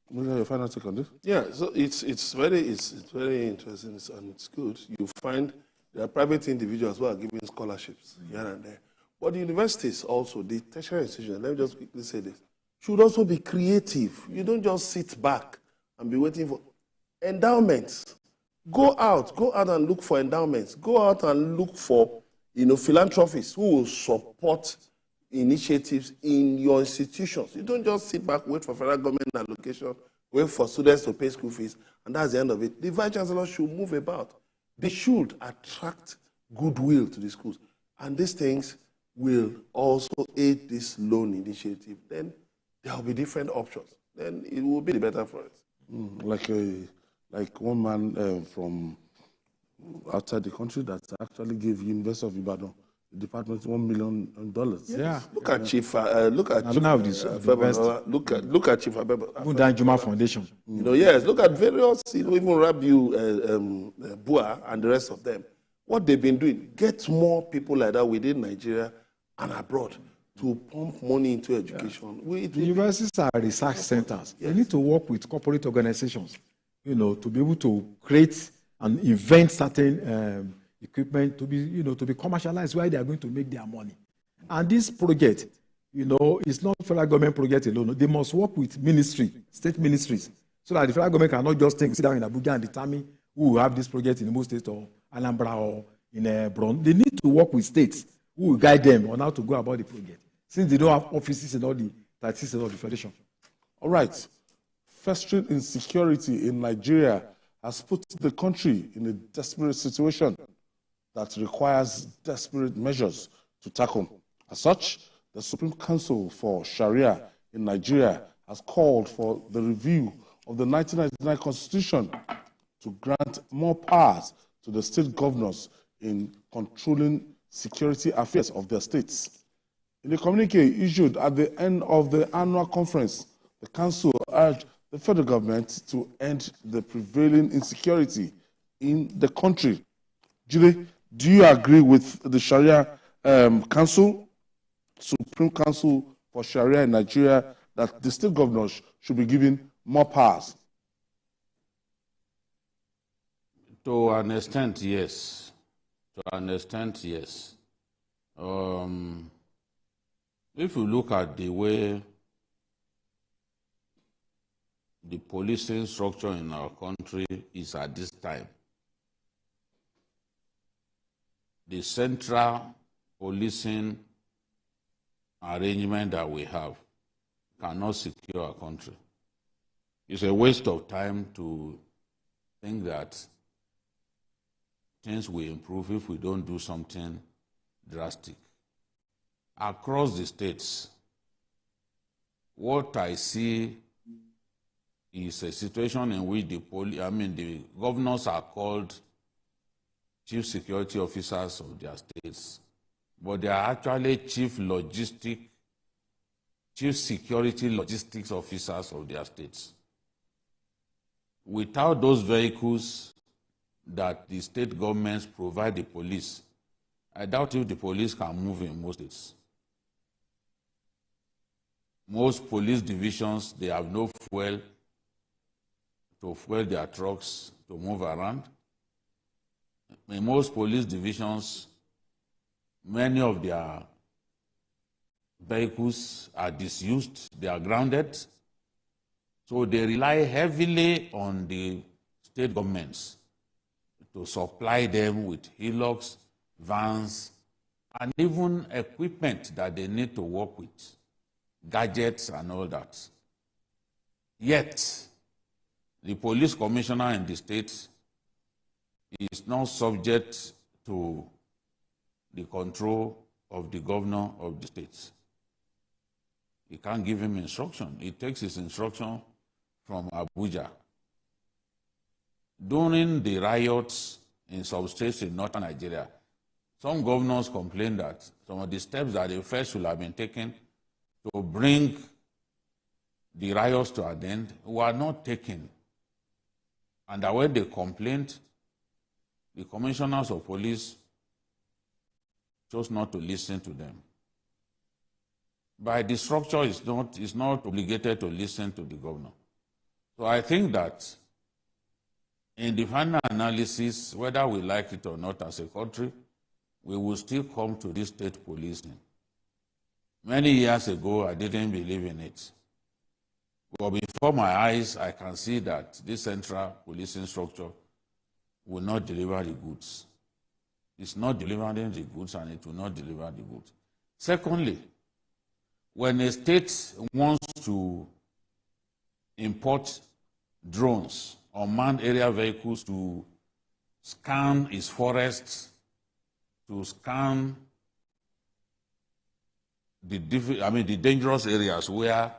What are your final take on this?
Yeah, so it's very interesting and it's good. You find there are private individuals who are giving scholarships here and there. But the universities also, the tertiary institutions, let me just quickly say this, should also be creative. You don't just sit back and be waiting for endowments. Go out and look for endowments. Go out and look for philanthropists who will support initiatives in your institutions. You don't just sit back, wait for federal government allocation, wait for students to pay school fees, and that's the end of it. The vice chancellor should move about. They should attract goodwill to the schools. And these things will also aid this loan initiative. Then there will be different options. Then it will be better for us.
Like one man from outside the country that actually gave University of Ibadan, the department, $1 million.
Yes.
Yeah.
Look at Chief Abiola. Look at Chief Abiola.
Juma Foundation.
Yes. Look at various, even Rabiu, Bua, and the rest of them. What they've been doing, get more people like that within Nigeria and abroad to pump money into education.
Yeah. The universities are research centers. Yes. They need to work with corporate organizations, to be able to create and invent certain equipment to be commercialized where they are going to make their money. And this project, it's not federal government project alone. They must work with state ministries, so that the federal government cannot just sit down in Abuja and determine who will have this project in Imo State or Anambra or in Bron. They need to work with states who will guide them on how to go about the project, since they don't have offices in all the 30 states of the federation.
All right. Festering insecurity in Nigeria has put the country in a desperate situation that requires desperate measures to tackle. As such, the Supreme Council for Sharia in Nigeria has called for the review of the 1999 Constitution to grant more powers to the state governors in controlling security affairs of their states. In a communique issued at the end of the annual conference, the Council urged the federal government to end the prevailing insecurity in the country. Julie, do you agree with the Sharia Council, Supreme Council for Sharia in Nigeria, that the state governors should be given more powers?
To an extent, yes. To an extent, yes. If you look at the way the policing structure in our country is at this time, the central policing arrangement that we have cannot secure our country. It's a waste of time to think that things will improve if we don't do something drastic. Across the states, what I see is a situation in which the governors are called chief security officers of their states, but they are actually chief security logistics officers of their states. Without those vehicles that the state governments provide the police, I doubt if the police can move in most states. Most police divisions, they have no fuel to fuel their trucks to move around. In most police divisions, many of their vehicles are disused, they are grounded. So they rely heavily on the state governments to supply them with hillocks, vans, and even equipment that they need to work with, gadgets and all that. Yet, the police commissioner in the state is not subject to the control of the governor of the state. He can't give him instruction. He takes his instruction from Abuja. During the riots in some states in northern Nigeria, some governors complained that some of the steps that they first should have been taken to bring the riots to an end were not taken. And that when they complained, the commissioners of police chose not to listen to them. By the structure, is not obligated to listen to the governor. So I think that in the final analysis, whether we like it or not as a country, we will still come to this state policing. Many years ago, I didn't believe in it. But before my eyes, I can see that this central policing structure will not deliver the goods. It's not delivering the goods, and it will not deliver the goods. Secondly, when a state wants to import drones, unmanned aerial vehicles to scan its forests, to scan the dangerous areas where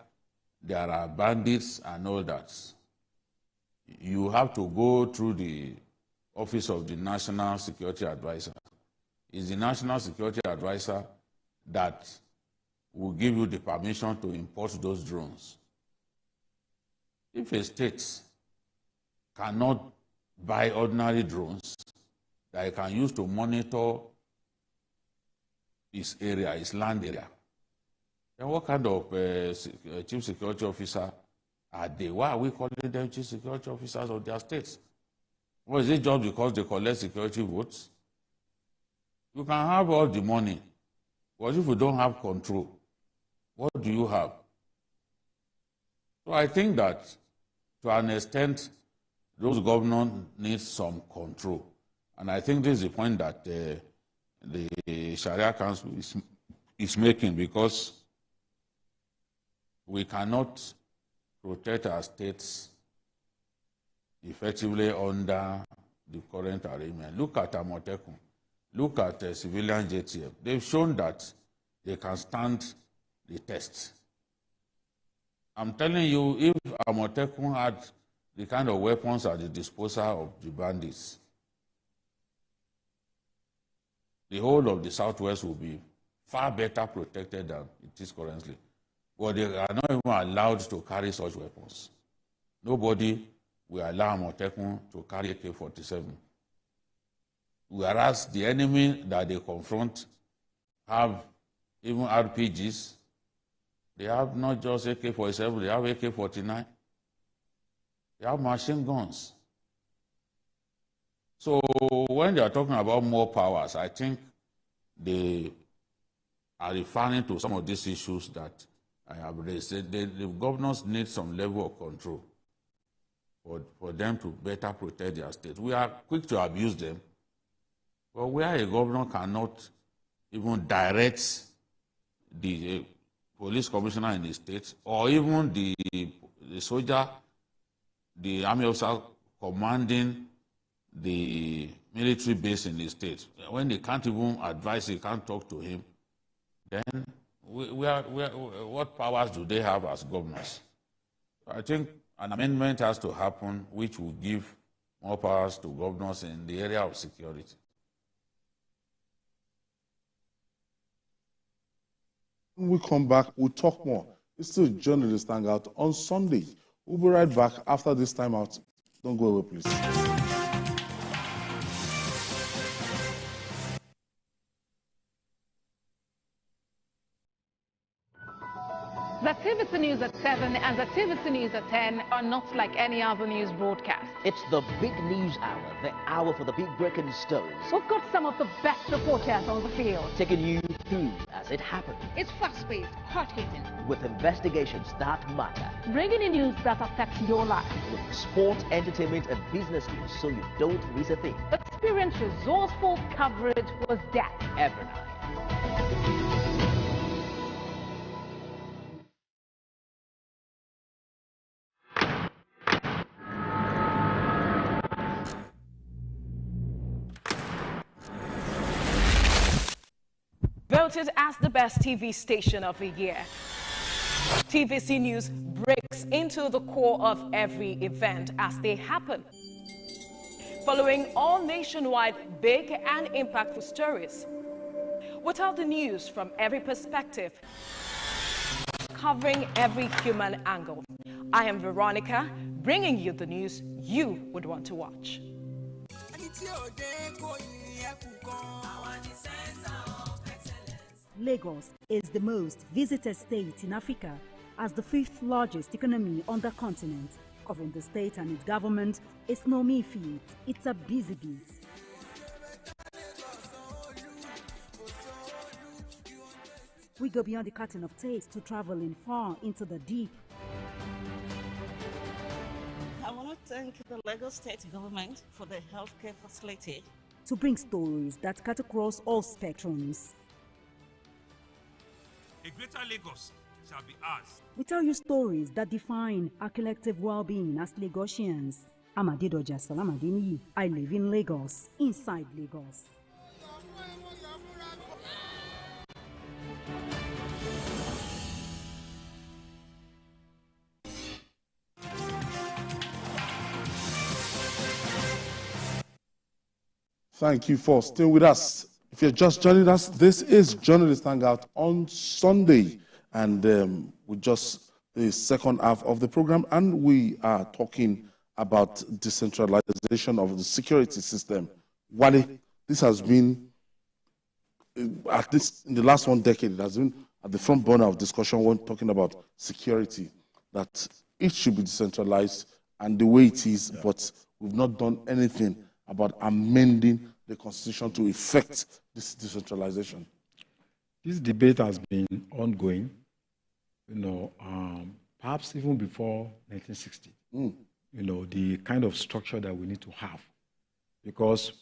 there are bandits and all that, you have to go through the office of the National Security Advisor. It's the National Security Advisor that will give you the permission to import those drones. If a state cannot buy ordinary drones that it can use to monitor its area, its land area, then what kind of chief security officer are they? Why are we calling them chief security officers of their states? Or is it just because they collect security votes? You can have all the money, but if you don't have control, what do you have? So I think that to an extent, those governors need some control. And I think this is the point that the Sharia Council is making, because we cannot protect our states effectively under the current arrangement. Look at Amotekun. Look at civilian JTF. They've shown that they can stand the test. I'm telling you, if Amotekun had the kind of weapons at the disposal of the bandits, the whole of the Southwest will be far better protected than it is currently. But they are not even allowed to carry such weapons. Nobody will allow Amotekun to carry AK-47. Whereas the enemy that they confront have even RPGs. They have not just AK-47, they have AK-49. They have machine guns. So when they are talking about more powers, I think they are referring to some of these issues that I have raised. The governors need some level of control for them to better protect their state. We are quick to abuse them, but where a governor cannot even direct the police commissioner in the state, or even the soldier, the army officer commanding the military base in the state, when they can't even advise, they can't talk to him, then what powers do they have as governors? I think an amendment has to happen which will give more powers to governors in the area of security.
When we come back, we'll talk more. It's still Journalist Hangout on Sunday. We'll be right back after this time out. Don't go away, please.
The TVC News at 7 and the TVC News at 10 are not like any other news broadcast.
It's the big news hour, the hour for the big breaking stories.
We've got some of the best reporters on the field,
Taking you through as it happens.
It's fast-paced, hard-hitting,
With investigations that matter.
bringing in news that affects your life.
With sport, entertainment and business news so you don't miss a thing.
Experience resourceful coverage with depth.
Every night.
Voted as the best TV station of the year. TVC News breaks into the core of every event as they happen. Following all nationwide big and impactful stories. We tell the news from every perspective, covering every human angle. I am Veronica, bringing you the news you would want to watch.
Lagos is the most visited state in Africa as the fifth largest economy on the continent. Covering the state and its government is no mean feat, it's a busy beat. We go beyond the curtain of taste to traveling far into the deep.
I want to thank the Lagos State government for the healthcare facility.
To bring stories that cut across all spectrums.
A greater Lagos shall be ours.
We tell you stories that define our collective well-being as Lagosians. I'm Adedoja Salamadini. I live in Lagos, inside Lagos.
Thank you for staying with us. If you're just joining us, this is Journalist Hangout on Sunday, and we just the second half of the program, and we are talking about decentralization of the security system. Wale, this has been at this in the last 1 decade. It has been at the front burner of discussion when talking about security, that it should be decentralized and the way it is, but we've not done anything about amending the constitution to effect this decentralization.
This debate has been ongoing, perhaps even before 1960. The kind of structure that we need to have, because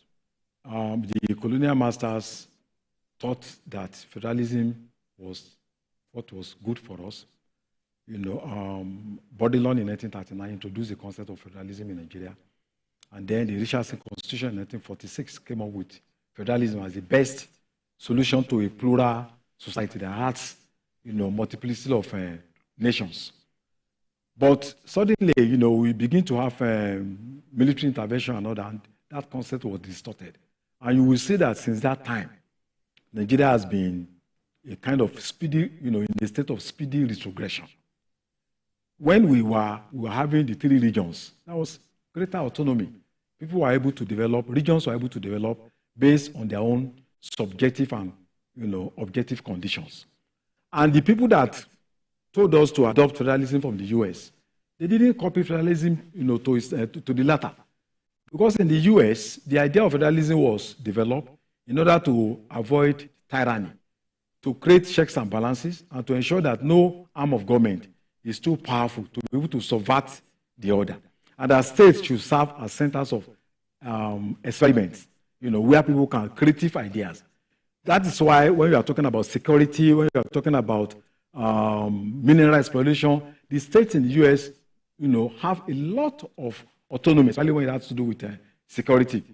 the colonial masters thought that federalism was what was good for us. Bodilon in 1939 introduced the concept of federalism in Nigeria. And then the Richardson Constitution in 1946 came up with federalism as the best solution to a plural society that has, multiplicity of nations. But suddenly, we begin to have military intervention and all that, and that concept was distorted. And you will see that since that time, Nigeria has been a kind of speedy, in a state of speedy retrogression. When we were having the 3 regions, that was greater autonomy. People were able to develop, regions were able to develop based on their own subjective and objective conditions. And the people that told us to adopt federalism from the US, they didn't copy federalism to the latter. Because in the US, the idea of federalism was developed in order to avoid tyranny, to create checks and balances, and to ensure that no arm of government is too powerful to be able to subvert the order. And that states should serve as centers of experiments, where people can creative ideas. That is why when we are talking about security, when we are talking about mineral exploration, the states in the US, have a lot of autonomy, especially when it has to do with security.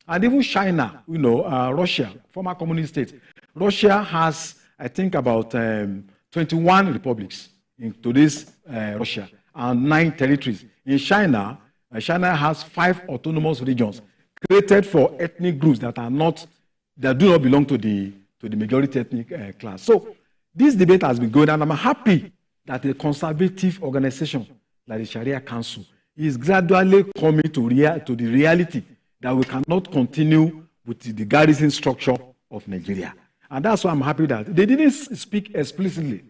And even China, Russia, former communist state, Russia has, I think, about 21 republics in today's Russia and 9 territories. In China, China has 5 autonomous regions created for ethnic groups that do not belong to the majority ethnic class. So this debate has been going, and I'm happy that a conservative organization like the Sharia Council is gradually coming to the reality that we cannot continue with the garrison structure of Nigeria. And that's why I'm happy that they didn't speak explicitly,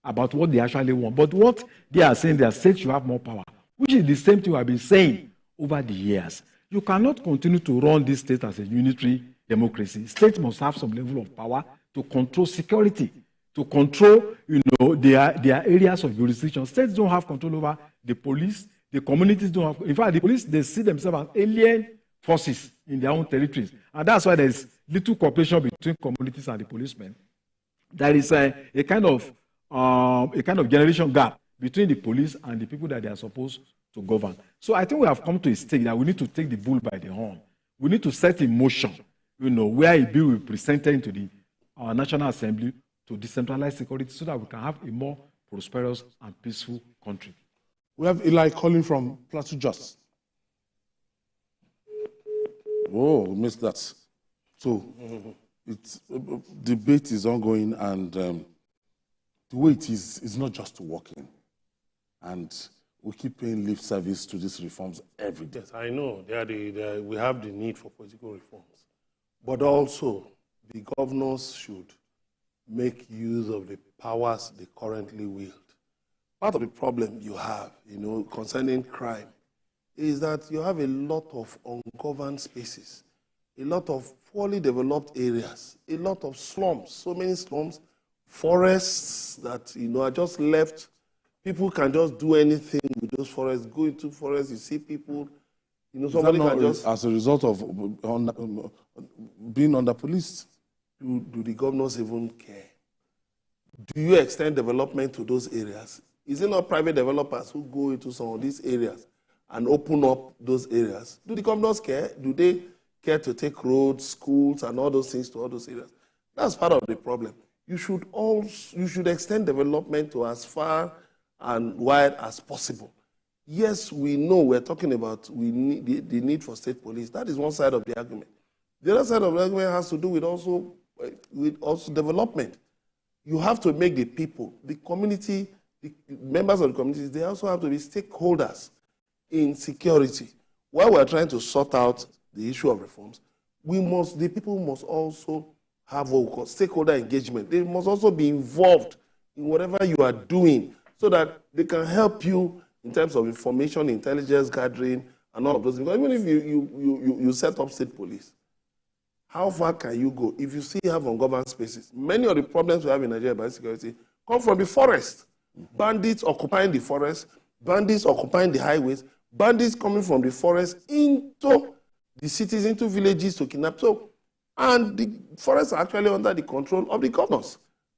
about what they actually want. But what they are saying, their states should have more power, which is the same thing we have been saying over the years. You cannot continue to run this state as a unitary democracy. States must have some level of power to control security, to control, their areas of jurisdiction. States don't have control over the police. The communities don't have. In fact, the police, they see themselves as alien forces in their own territories, and that's why there's little cooperation between communities and the policemen. There is a kind of generation gap between the police and the people that they are supposed to govern. So I think we have come to a stage that we need to take the bull by the horn. We need to set in motion, where a bill will be presented into the National Assembly to decentralize security so that we can have a more prosperous and peaceful country.
We have Eli calling from Plateau Jos. Oh, we missed that. So, debate is ongoing, and the way it is not just working. And we keep paying lip service to these reforms every day.
Yes, I know. We have the need for political reforms. But also, the governors should make use of the powers they currently wield. Part of the problem you have, concerning crime, is that you have a lot of ungoverned spaces, a lot of poorly developed areas, a lot of slums, so many slums, forests that, are just left. People can just do anything with those forests. Go into forests, you see people, somebody can just...
As a result of being under police?
Do the governors even care? Do you extend development to those areas? Is it not private developers who go into some of these areas and open up those areas? Do the governors care? Do they care to take roads, schools, and all those things to all those areas? That's part of the problem. You should extend development to as far and wide as possible. Yes, we know we're talking about the need for state police. That is one side of the argument. The other side of the argument has to do with also development. You have to make the people, the community, the members of the communities, they also have to be stakeholders in security. While we're trying to sort out the issue of reforms, the people must also have what we call stakeholder engagement. They must also be involved in whatever you are doing so that they can help you in terms of information, intelligence gathering, and all of those things. Because even if you set up state police, how far can you go if you still have ungoverned spaces? Many of the problems we have in Nigeria about security come from the forest. Bandits occupying the forest, bandits occupying the highways, bandits coming from the forest into the cities, into villages to kidnap. And the forests are actually under the control of the governors.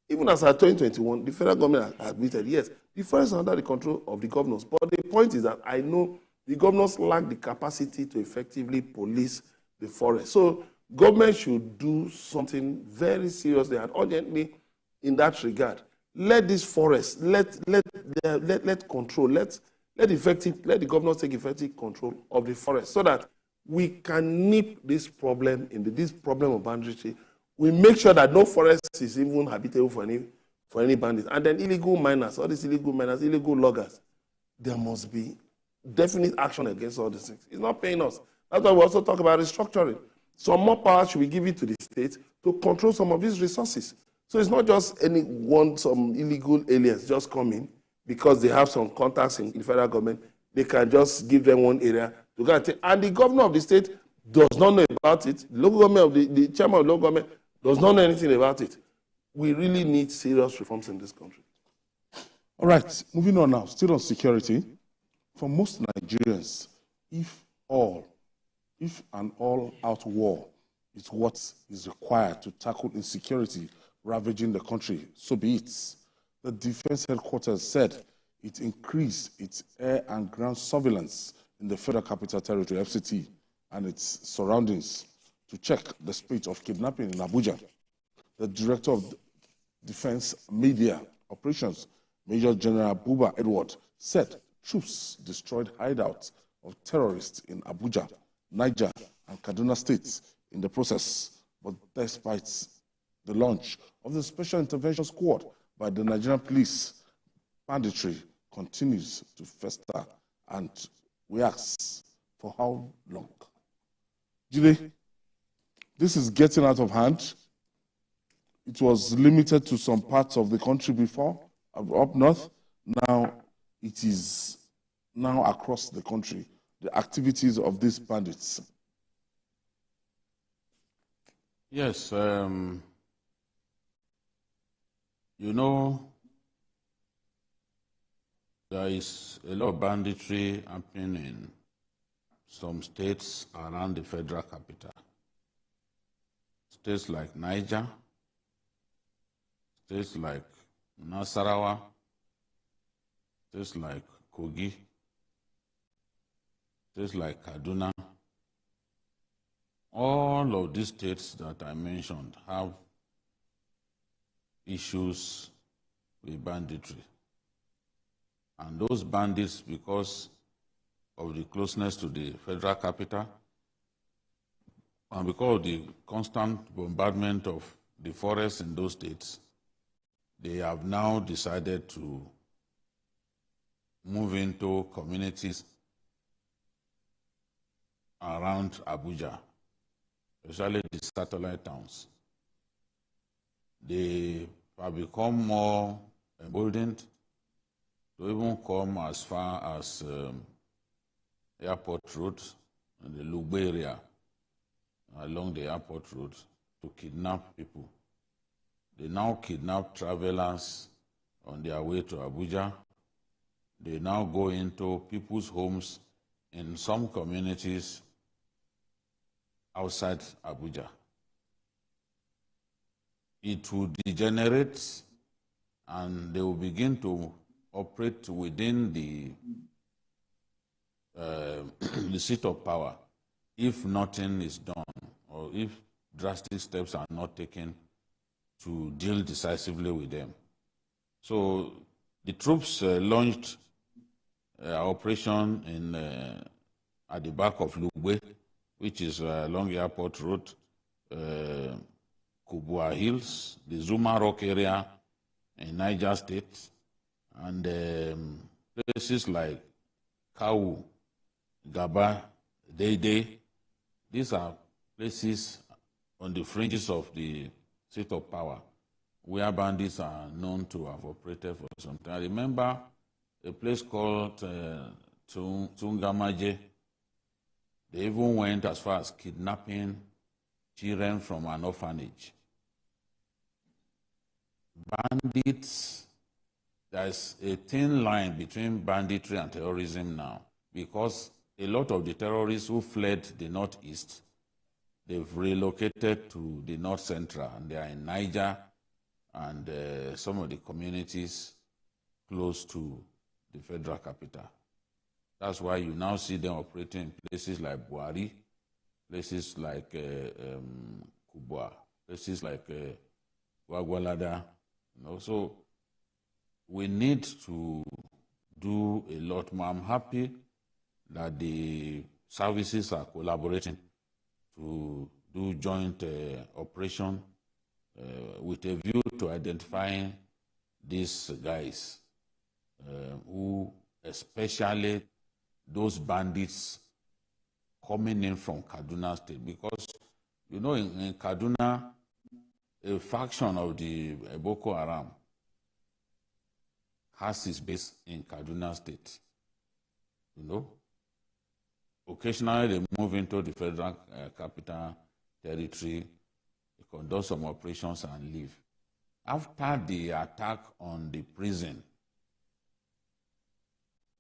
Even as at 2021, the federal government has admitted, yes, the forests are under the control of the governors. But the point is that I know the governors lack the capacity to effectively police the forest. So government should do something very seriously and urgently in that regard. Let this forest, let control, let the governors take effective control of the forest so that we can nip this problem this problem of banditry. We make sure that no forest is even habitable for any bandits. And then illegal miners, all these illegal miners, illegal loggers, there must be definite action against all these things. It's not paying us. That's why we also talk about restructuring. Some more power should be given to the state to control some of these resources. So it's not just some illegal aliens just coming because they have some contacts in the federal government. They can just give them one area to go and take. And the governor of the state does not know about it. The local government, the chairman of the local government does not know anything about it. We really need serious reforms in this country.
All right, moving on now, still on security. For most Nigerians, if an all-out war is what is required to tackle insecurity ravaging the country, so be it. The Defense Headquarters said it increased its air and ground surveillance in the Federal Capital Territory, FCT, and its surroundings to check the spate of kidnapping in Abuja. The Director of Defense Media Operations, Major General Buba Edward, said troops destroyed hideouts of terrorists in Abuja, Niger, and Kaduna states in the process. But despite the launch of the Special Intervention Squad by the Nigerian police, banditry continues to fester, and we ask, for how long? Jide, this is getting out of hand. It was limited to some parts of the country before, up north. Now it is now across the country, the activities of these bandits.
Yes, you know, there is a lot of banditry happening in some states around the federal capital. States like Niger, states like Nasarawa, states like Kogi, states like Kaduna. All of these states that I mentioned have issues with banditry. And those bandits, because of the closeness to the federal capital, and because of the constant bombardment of the forests in those states, they have now decided to move into communities around Abuja, especially the satellite towns. They have become more emboldened to even come as far as Airport Road and the Lugbe area along the Airport Road to kidnap people. They now kidnap travelers on their way to Abuja. They now go into people's homes in some communities outside Abuja. It will degenerate and they will begin to operate within the seat of power if nothing is done or if drastic steps are not taken to deal decisively with them. So the troops launched operation in, at the back of Lugbe, which is along Airport Road, Kubwa Hills, the Zuma Rock area in Niger State, and places like Kawu, Gaba, Dede. These are places on the fringes of the seat of power where bandits are known to have operated for some time. I remember a place called Tungamaje. They even went as far as kidnapping children from an orphanage. Bandits, there's a thin line between banditry and terrorism now, because a lot of the terrorists who fled the northeast, they've relocated to the north central, and they are in Niger and some of the communities close to the federal capital. That's why you now see them operating in places like Buhari, places like Kubwa, places like Wagwalada. You know, so we need to do a lot more. I'm happy that the services are collaborating to do joint operation with a view to identifying these guys who, especially those bandits coming in from Kaduna State, because, you know, in Kaduna, a faction of the Boko Haram has its base in Kaduna State. You know, occasionally they move into the federal capital territory, they conduct some operations and leave. After the attack on the prison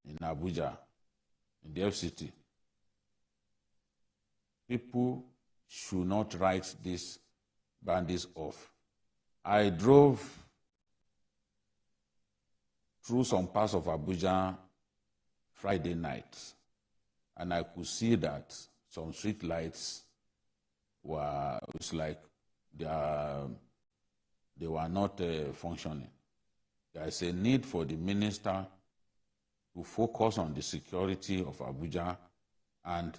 in Abuja, in the FCT, people should not write these bandits off. I drove through some parts of Abuja Friday night, and I could see that some street lights were, it's like they were not functioning. There is a need for the minister to focus on the security of Abuja and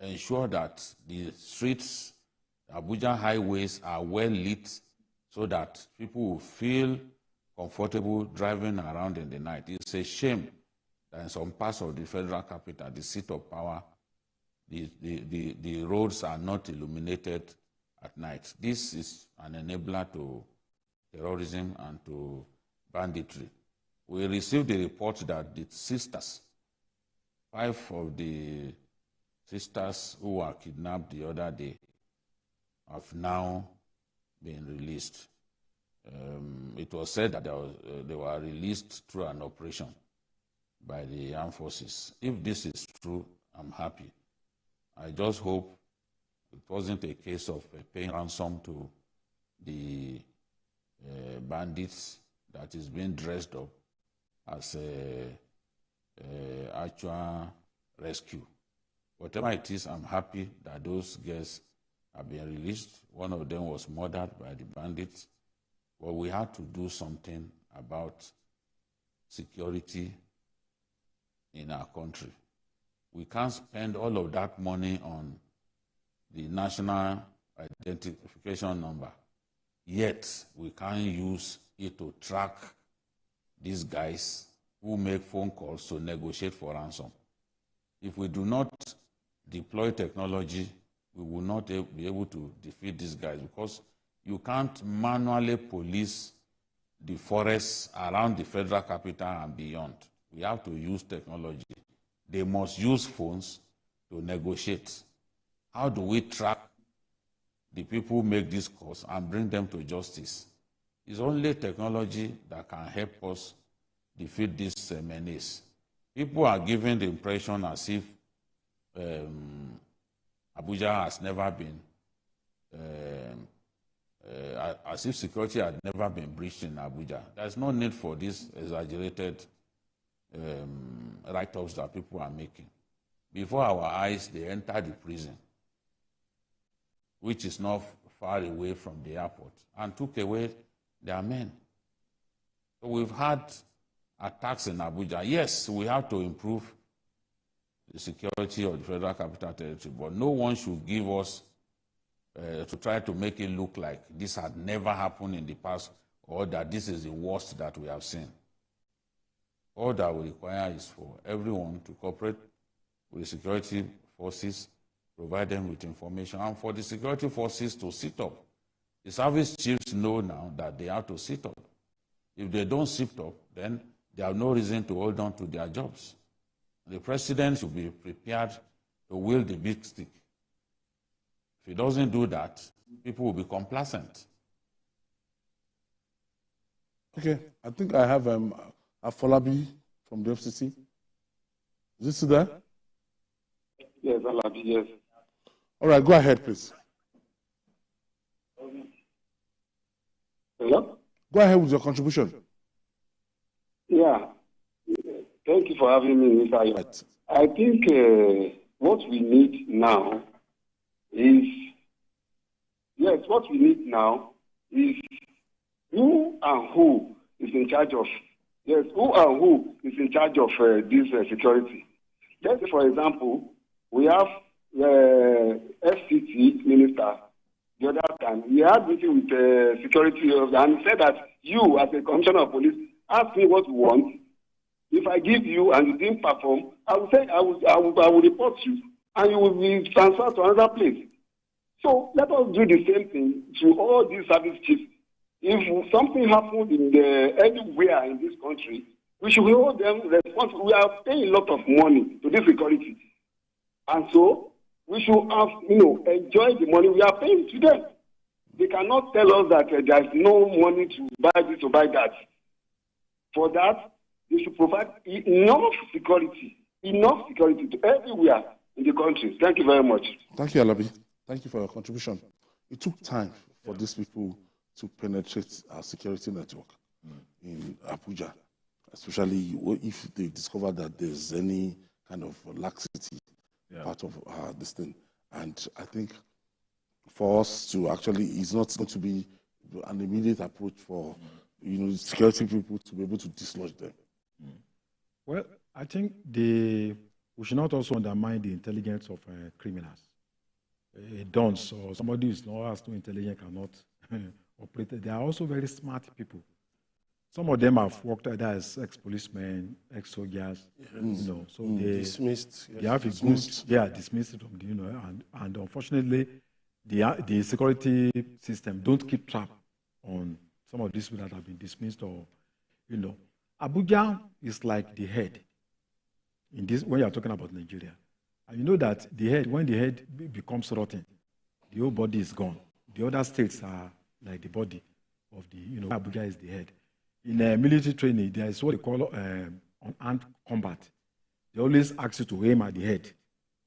ensure that the streets, Abuja highways are well lit so that people will feel comfortable driving around in the night. It's a shame that in some parts of the federal capital, the seat of power, the roads are not illuminated at night. This is an enabler to terrorism and to banditry. We received a report that the sisters, 5 of the sisters who were kidnapped the other day, have now been released. It was said that they were released through an operation by the armed forces. If this is true, I'm happy. I just hope it wasn't a case of paying ransom to the bandits that is being dressed up as actual rescue. Whatever it is, I'm happy that those girls have been released. One of them was murdered by the bandits. But we had to do something about security in our country. We can't spend all of that money on the national identification number, yet we can't use it to track these guys who make phone calls to negotiate for ransom. If we do not deploy technology, we will not be able to defeat these guys, because you can't manually police the forests around the federal capital and beyond. We have to use technology. They must use phones to negotiate. How do we track the people who make these calls and bring them to justice? It's only technology that can help us defeat this menace. People are given the impression as if Abuja has never been, as if security had never been breached in Abuja. There's no need for this exaggerated write-ups that people are making. Before our eyes, they entered the prison, which is not far away from the airport, and took away their men. So we've had attacks in Abuja. Yes, we have to improve the security of the Federal Capital Territory, but no one should give us to try to make it look like this had never happened in the past, or that this is the worst that we have seen. All that we require is for everyone to cooperate with the security forces, provide them with information, and for the security forces to sit up. The service chiefs know now that they have to sit up. If they don't sit up, then they have no reason to hold on to their jobs. The president should be prepared to wield the big stick. If he doesn't do that, people will be complacent.
Okay, I think I have Afolabi from the FCC. Is this there?
Yes, Alabi, yes.
All right, go ahead, please.
Hello?
Go ahead with your contribution.
Yeah. Thank you for having me, Mr. Ayo.
Right.
I think what we need now is, who and who is in charge of, this security. Just for example, we have the FCT minister the other time. We had meeting with the security and said that you, as a commissioner of police, ask me what you want. If I give you and you didn't perform, I will say I will report you, and you will be transferred to another place. So let us do the same thing to all these service chiefs. If something happens anywhere in this country, we should hold them responsible. We are paying a lot of money to this security, and so we should have, enjoy the money we are paying to them. They cannot tell us that there is no money to buy this or buy that. For that, they should provide enough security to everywhere in the country. Thank you very much.
Thank you, Alabi. Thank you for your contribution. It took time for these people to penetrate our security network in Abuja, especially if they discover that there's any kind of laxity part of this thing. And I think for us to actually, it's not going to be an immediate approach for security people to be able to dislodge them.
Well, I think we should not also undermine the intelligence of criminals. Dons or somebody who is not as too intelligent cannot operate. They are also very smart people. Some of them have worked either as ex-policemen, ex-soldiers, so they dismissed. They have dismissed from and unfortunately, the security system don't keep track on some of these people that have been dismissed or, Abuja is like the head in this, when you're talking about Nigeria. And you know that when the head becomes rotten, the whole body is gone. The other states are like the body of the, Abuja is the head. In military training, there is what they call unarmed combat. They always ask you to aim at the head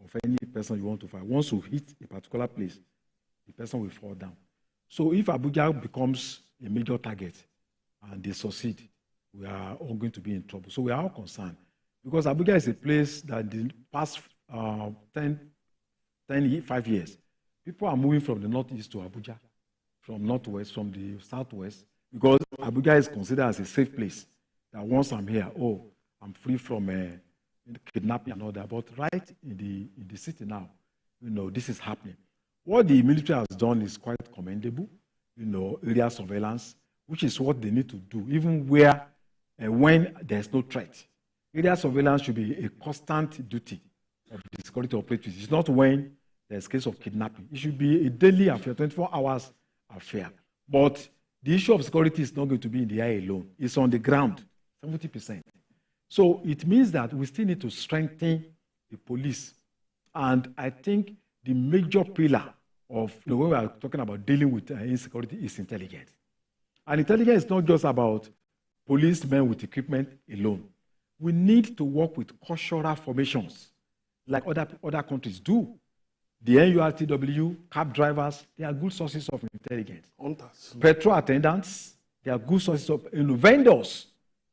of any person you want to fight. Once you hit a particular place, the person will fall down. So if Abuja becomes a major target and they succeed, we are all going to be in trouble. So we are all concerned because Abuja is a place that the past 5 years, people are moving from the northeast to Abuja, from northwest, from the southwest, because Abuja is considered as a safe place. That once I'm here, I'm free from kidnapping and all that. But right in the city now, this is happening. What the military has done is quite commendable. Area surveillance, which is what they need to do, even where and when there's no threat. Area surveillance should be a constant duty of the security operatives. It's not when there's a case of kidnapping. It should be a daily affair, 24 hours affair. But the issue of security is not going to be in the air alone. It's on the ground, 70%. So it means that we still need to strengthen the police. And I think the major pillar of the way we are talking about dealing with insecurity is intelligence. And intelligence is not just about policemen with equipment alone. We need to work with cultural formations like other countries do. The NURTW, cab drivers, they are good sources of intelligence.
Hunters.
Petrol attendants, they are good sources of vendors.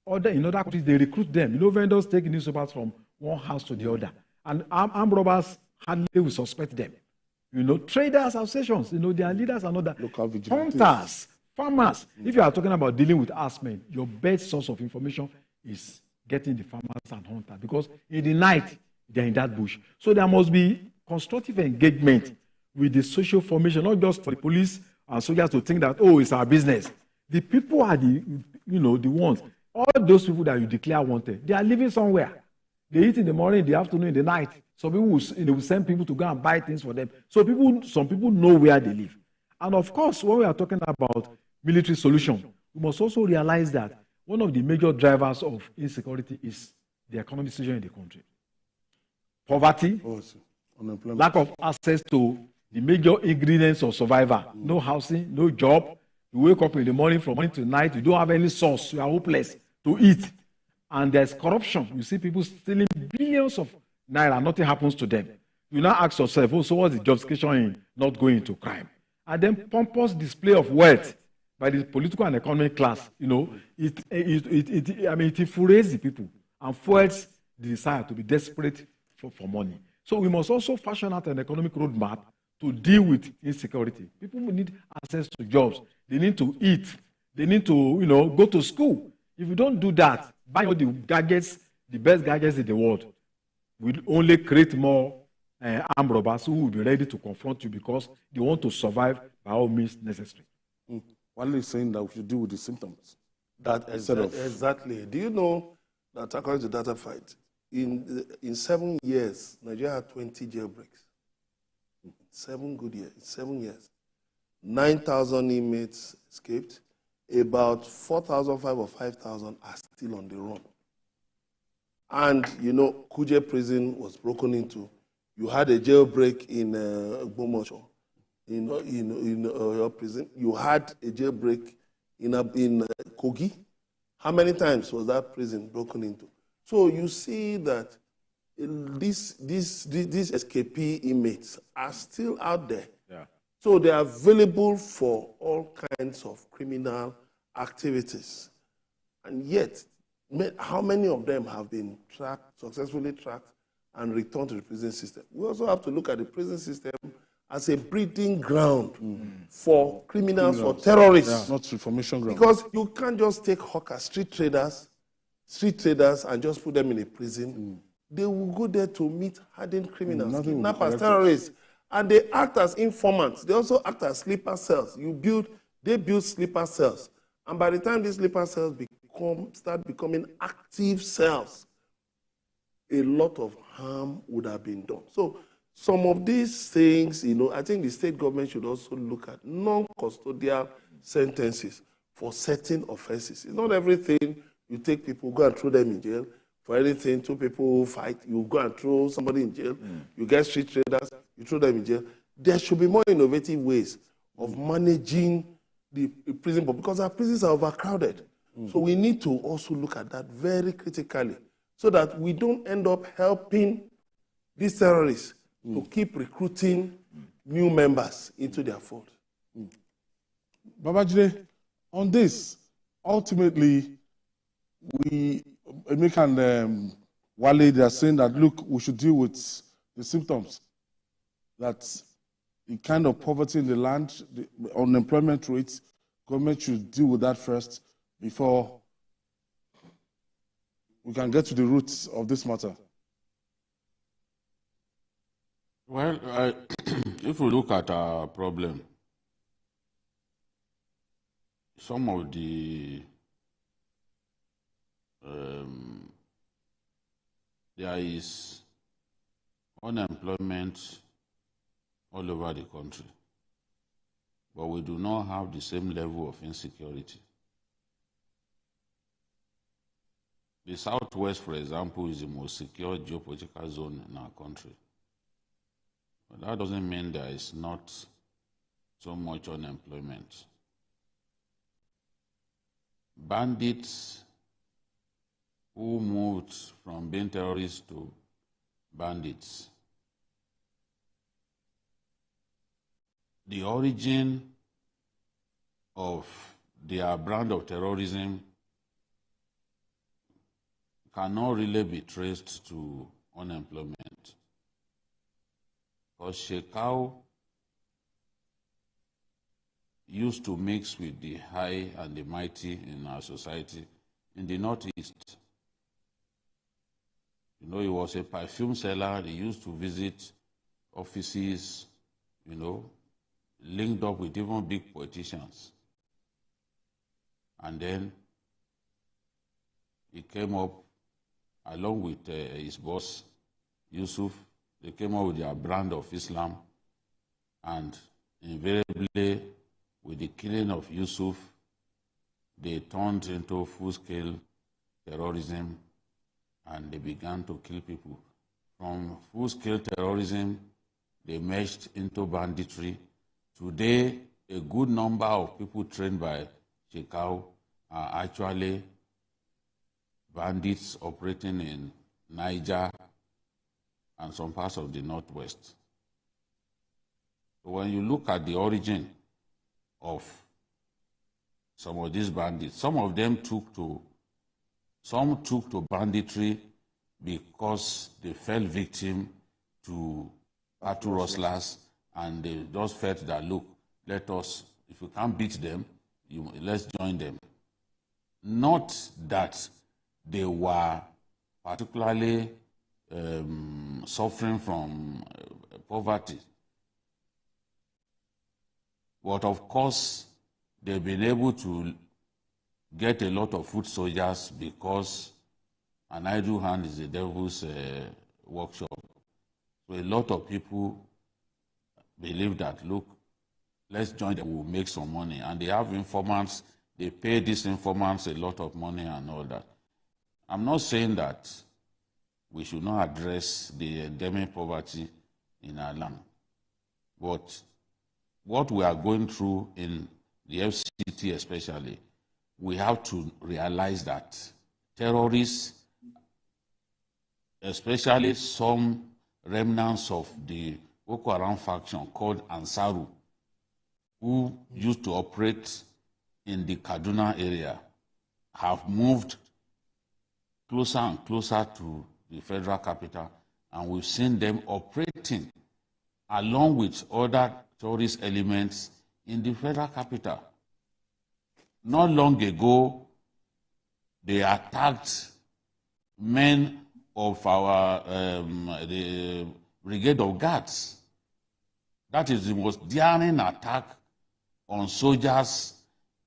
In other countries, they recruit them. Vendors take newspapers from one house to the other. And armed robbers hardly will suspect them. Traders associations, their leaders and other. Hunters, farmers. If you are talking about dealing with herdsmen, your best source of information is getting the farmers and hunters. Because in the night, they're in that bush. So there must be constructive engagement with the social formation, not just for the police and soldiers to think that, it's our business. The people are the ones. All those people that you declare wanted, they are living somewhere. They eat in the morning, in the afternoon, in the night. Some people will send people to go and buy things for them. So some people know where they live. And of course, when we are talking about military solution, we must also realize that one of the major drivers of insecurity is the economic situation in the country. Poverty, lack of access to the major ingredients of survival. No housing, no job. You wake up in the morning, from morning to night, you don't have any source, you are hopeless to eat. And there's corruption. You see people stealing billions of naira, nothing happens to them. You now ask yourself, so what's the justification in not going into crime? And then pompous display of wealth by the political and economic class, it infuriates the people and fuels the desire to be desperate for money. So we must also fashion out an economic roadmap to deal with insecurity. People need access to jobs. They need to eat. They need to, go to school. If you don't do that, buy all the gadgets, the best gadgets in the world, will only create more armed robbers who will be ready to confront you because they want to survive by all means necessary.
One is saying that we should deal with the symptoms.
Exactly. Do you know that according to Data Fight, in 7 years, Nigeria had 20 jailbreaks. 7 good years. 7 years. 9,000 inmates escaped. About 4,500 or 5,000 are still on the run. And, Kuje prison was broken into. You had a jailbreak in Gbomosho, in your prison. You had a jailbreak in Kogi. How many times was that prison broken into? So you see that these escapee inmates are still out there.
Yeah.
So they are available for all kinds of criminal activities. And yet, how many of them have been successfully tracked and returned to the prison system? We also have to look at the prison system as a breeding ground for criminals, for terrorists.
Yeah, not reformation ground.
Because you can't just take hawkers, street traders, and just put them in a prison. They will go there to meet hardened criminals, kidnappers, terrorists. And they act as informants. They also act as sleeper cells. They build sleeper cells. And by the time these sleeper cells start becoming active cells, a lot of harm would have been done. So some of these things, I think the state government should also look at non-custodial sentences for certain offenses. It's not everything you take people, go and throw them in jail. For anything, two people fight, you go and throw somebody in jail. You get street traders, you throw them in jail. There should be more innovative ways of managing the prison, because our prisons are overcrowded. So we need to also look at that very critically so that we don't end up helping these terrorists to keep recruiting new members into their fold.
Babajide, on this, ultimately, Emeka and Wale, they are saying that, look, we should deal with the symptoms. That the kind of poverty in the land, the unemployment rates, government should deal with that first before we can get to the roots of this matter.
Well, if we look at our problem, some of the there is unemployment all over the country, but we do not have the same level of insecurity. The Southwest, for example, is the most secure geopolitical zone in our country. But that doesn't mean there is not so much unemployment. Bandits who moved from being terrorists to bandits, the origin of their brand of terrorism cannot really be traced to unemployment. Because Shekau used to mix with the high and the mighty in our society in the Northeast. You know, he was a perfume seller. He used to visit offices, you know, linked up with even big politicians. And then he came up along with his boss, Yusuf. They came up with their brand of Islam, and invariably, with the killing of Yusuf, they turned into full-scale terrorism, and they began to kill people. From full-scale terrorism, they merged into banditry. Today, a good number of people trained by Shekau are actually bandits operating in Niger and some parts of the Northwest. So when you look at the origin of some of these bandits, some of them took to banditry because they fell victim to cattle rustlers, and they just felt that, look, let us, if we can't beat them, let's join them. Not that they were particularly suffering from poverty. But of course, they've been able to get a lot of foot soldiers because an idle hand is the devil's workshop. So a lot of people believe that, look, let's join them, we'll make some money. And they have informants, they pay these informants a lot of money and all that. I'm not saying that we should not address the endemic poverty in our land. But what we are going through in the FCT especially, we have to realize that terrorists, especially some remnants of the Boko Haram faction called Ansaru, who used to operate in the Kaduna area, have moved closer and closer to the federal capital, and we've seen them operating along with other terrorist elements in the federal capital. Not long ago, they attacked men of our the Brigade of Guards. That is the most daring attack on soldiers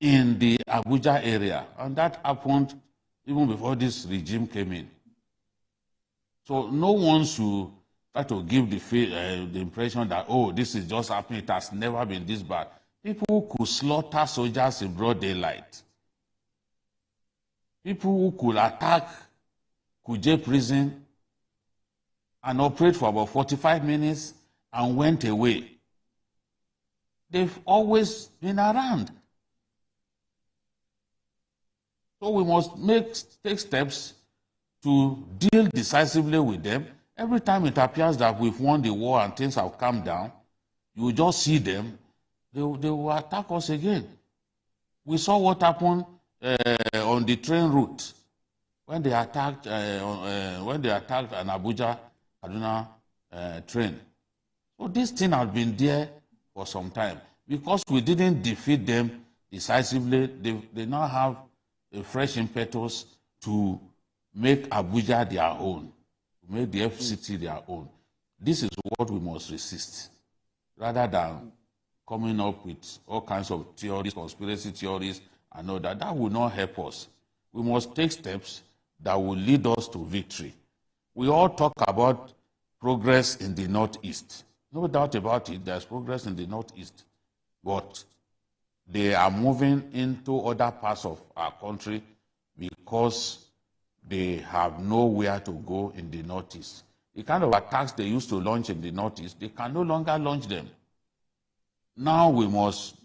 in the Abuja area, and that happened even before this regime came in. So no one should try to give the impression that, oh, this is just happening, it has never been this bad. People who could slaughter soldiers in broad daylight. People who could attack Kuje prison and operate for about 45 minutes and went away. They've always been around. So we must take steps to deal decisively with them. Every time it appears that we've won the war and things have calmed down, you will just see them, they will attack us again. We saw what happened on the train route when they attacked an Abuja Kaduna train. So this thing has been there for some time. Because we didn't defeat them decisively, they now have a fresh impetus to make Abuja their own, to make the FCT their own. This is what we must resist, rather than coming up with all kinds of theories, conspiracy theories, and all that. That will not help us. We must take steps that will lead us to victory. We all talk about progress in the Northeast. No doubt about it, there's progress in the Northeast. But they are moving into other parts of our country because they have nowhere to go in the Northeast. The kind of attacks they used to launch in the Northeast, they can no longer launch them. Now we must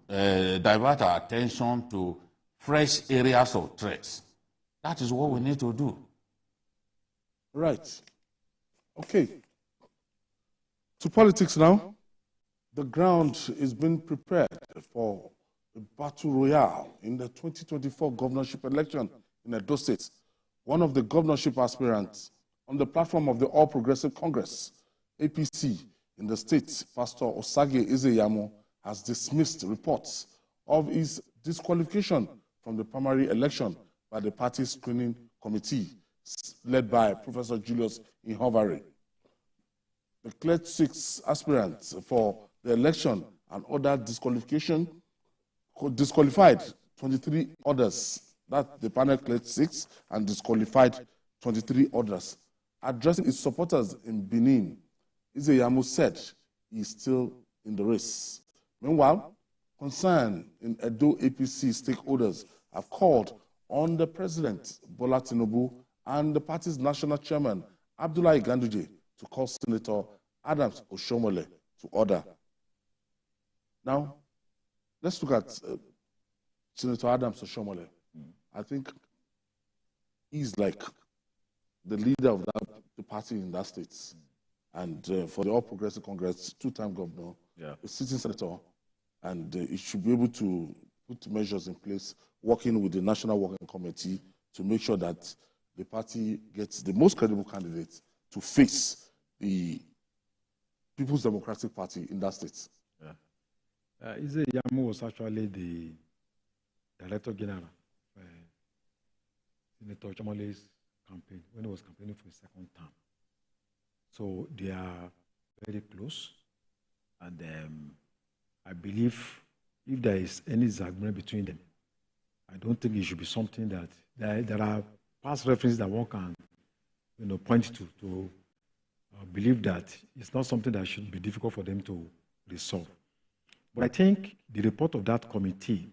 divert our attention to fresh areas of threats. That is what we need to do.
Right. Okay. To politics now. The ground is being prepared for a battle royale in the 2024 governorship election in Edo State. One of the governorship aspirants on the platform of the All Progressive Congress, APC, in the state, Pastor Osage Izeyamo, has dismissed reports of his disqualification from the primary election by the party screening committee led by Professor Julius Ihovari. The cleared 6 aspirants for the election and other disqualified 23 others. That the panel cleared 6 and disqualified 23 others. Addressing his supporters in Benin, Izeyamo said he is still in the race. Meanwhile, concern in Edo APC stakeholders have called on the President, Bola Tinubu, and the party's national chairman, Abdullahi Ganduje, to call Senator Adams Oshomole to order. Now, let's look at Senator Adams Oshomole. I think he's like the leader of the party in that state. And for the All Progressive Congress, 2-time governor, a sitting senator, and he should be able to put measures in place, working with the National Working Committee to make sure that the party gets the most credible candidates to face the People's Democratic Party in that state.
Izeyamo was actually the Director General of Senator Chomole's campaign when he was campaigning for his second term. So they are very close, and I believe if there is any disagreement between them, I don't think it should be something that there are past references that one can, point to believe that it's not something that should be difficult for them to resolve. But I think the report of that committee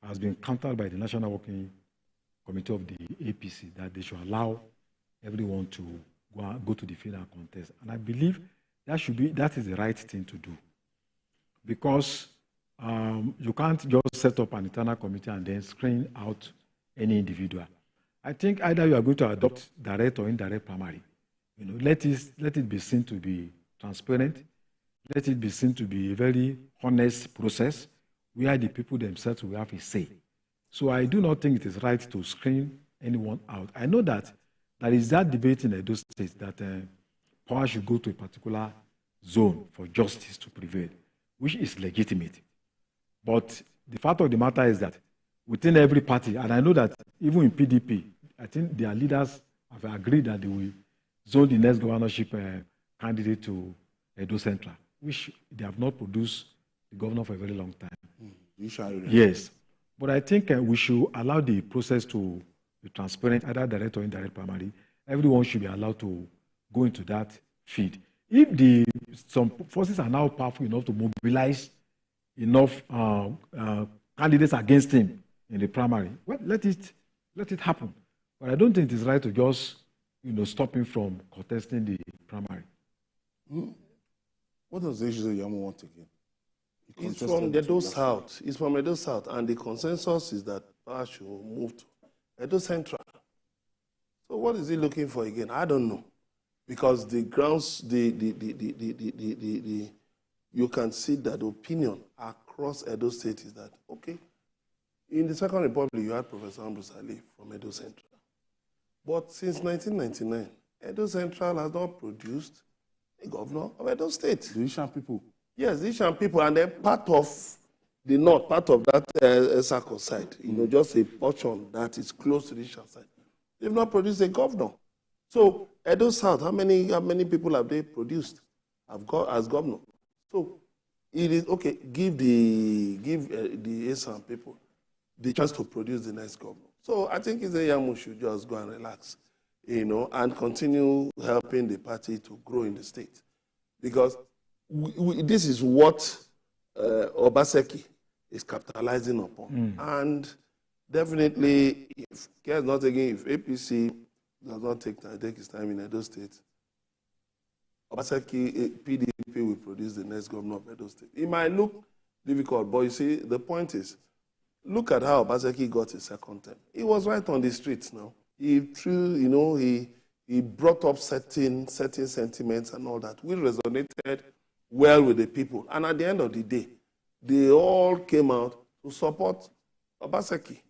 has been countered by the National Working Committee of the APC that they should allow everyone to go to the field and contest. And I believe that is the right thing to do. Because you can't just set up an internal committee and then screen out any individual. I think either you are going to adopt direct or indirect primary. Let it be seen to be transparent. Let it be seen to be a very honest process where the people themselves will have a say. So I do not think it is right to screen anyone out. I know that there is that debate in Edo State that power should go to a particular zone for justice to prevail, which is legitimate. But the fact of the matter is that within every party, and I know that even in PDP, I think their leaders have agreed that they will zone the next governorship candidate to Edo Central, which they have not produced the governor for a very long time. Yes. But I think we should allow the process to be transparent, either direct or indirect primary. Everyone should be allowed to go into that field. If some forces are now powerful enough to mobilize enough candidates against him in the primary, well, let it happen. But I don't think it's right to just, stop him from contesting the primary.
What does Edo Yamu want again?
He's from Edo South. He's from Edo South, and the consensus is that power should move to Edo Central. So what is he looking for again? I don't know, because the grounds, you can see that the opinion across Edo State is that, okay, in the Second Republic, you had Professor Ambrose Ali from Edo Central. But since 1999, Edo Central has not produced a governor of Edo State.
The Ishan people?
Yes, the Ishan people, and then part of the north, part of that Esako side, just a portion that is close to the Ishan side. They've not produced a governor. So Edo South, how many people have they produced as governor? So it is okay. Give the Ishan people the chance to produce the next governor. So I think Yamu should just go and relax, and continue helping the party to grow in the state, because this is what Obaseki is capitalizing upon, and definitely, if APC does not take his time in Edo State, Obaseki PDP will produce the next governor of Edo State. It might look difficult, but you see, the point is, look at how Obaseki got his second term. He was right on the streets now. He brought up certain sentiments and all that, which resonated well with the people. And at the end of the day, they all came out to support Obaseki.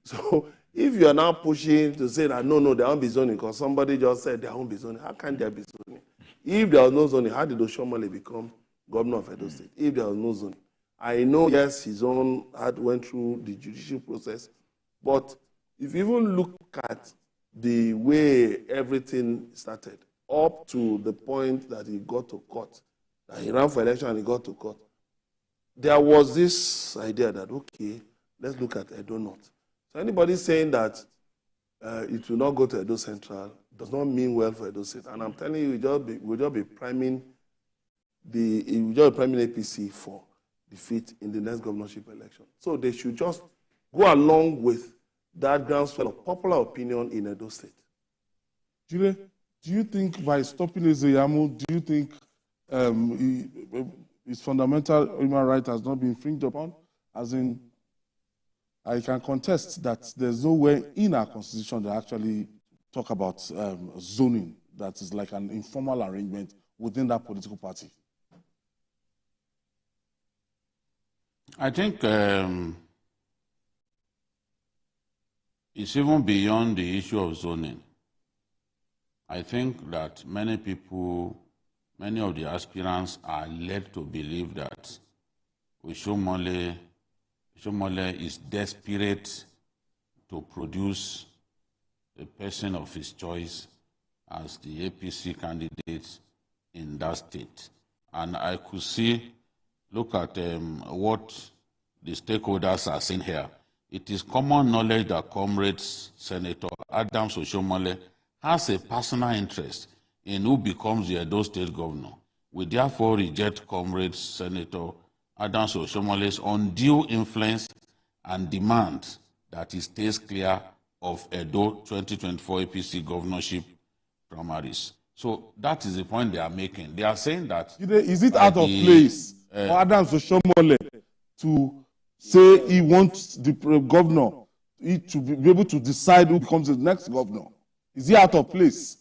So if you are now pushing to say that, no, there won't be zoning, because somebody just said there won't be zoning, how can there be zoning? If there was no zoning, how did Oshomole become governor of Edo State? If there was no zoning. I know, yes, his own went through the judicial process, but if you even look at the way everything started, up to the point that he got to court, that he ran for election and he got to court, there was this idea that, okay, let's look at Edo North. So anybody saying that it will not go to Edo Central does not mean well for Edo State. And I'm telling you, we'll just be priming APC for defeat in the next governorship election. So they should just go along with that groundswell of popular opinion in Edo State.
Jure, do you think by stopping Ezeyamu, do you think his fundamental human right has not been infringed upon? As in, I can contest that there's nowhere in our constitution that actually talk about zoning that is like an informal arrangement within that political party.
I think it's even beyond the issue of zoning. I think that many of the aspirants are led to believe that Oshomole is desperate to produce a person of his choice as the APC candidate in that state. And I could see, look at what the stakeholders are saying here. It is common knowledge that Comrade Senator Adams Oshomole has a personal interest in who becomes the Edo State governor. We therefore reject Comrade Senator Adams Oshomole's undue influence and demand that he stays clear of Edo 2024 APC governorship primaries. So that is the point they are making. They are saying that...
Is it out of place for Adams Oshomole to say he wants the governor to be able to decide who becomes the next governor? Is he out of place?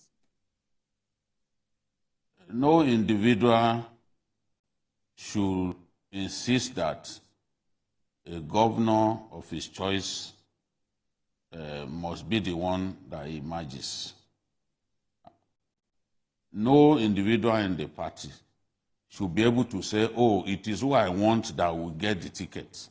No individual should insist that a governor of his choice must be the one that emerges. No individual in the party should be able to say, oh, it is who I want that will get the ticket.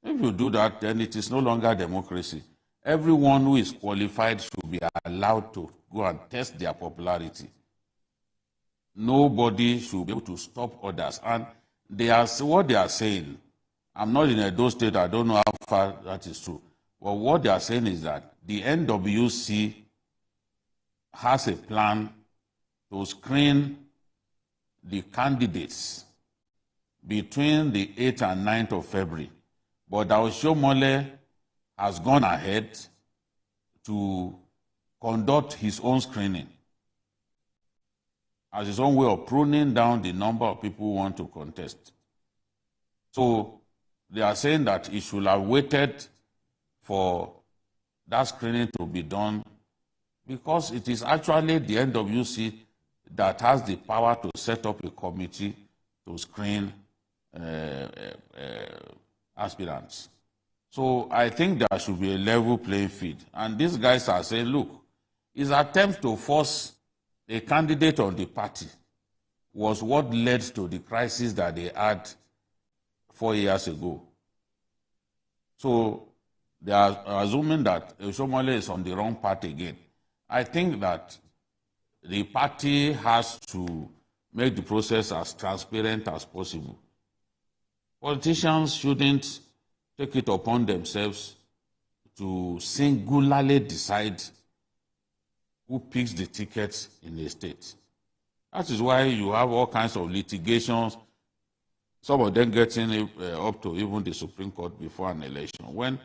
If you do that, then it is no longer democracy. Everyone who is qualified should be allowed to go and test their popularity. Nobody should be able to stop others. And what they are saying, I'm not in Edo State, I don't know how far that is true. But what they are saying is that the NWC has a plan to screen the candidates between the 8th and 9th of February. But Oshiomhole has gone ahead to conduct his own screening as his own way of pruning down the number of people who want to contest. So they are saying that he should have waited for that screening to be done, because it is actually the NWC that has the power to set up a committee to screen aspirants. So I think there should be a level playing field. And these guys are saying, look, his attempt to force a candidate on the party was what led to the crisis that they had 4 years ago. So they are assuming that Oshiomhole is on the wrong path again. I think that the party has to make the process as transparent as possible. Politicians shouldn't take it upon themselves to singularly decide who picks the tickets in the state. That is why you have all kinds of litigations, some of them getting up to even the Supreme Court before an election, when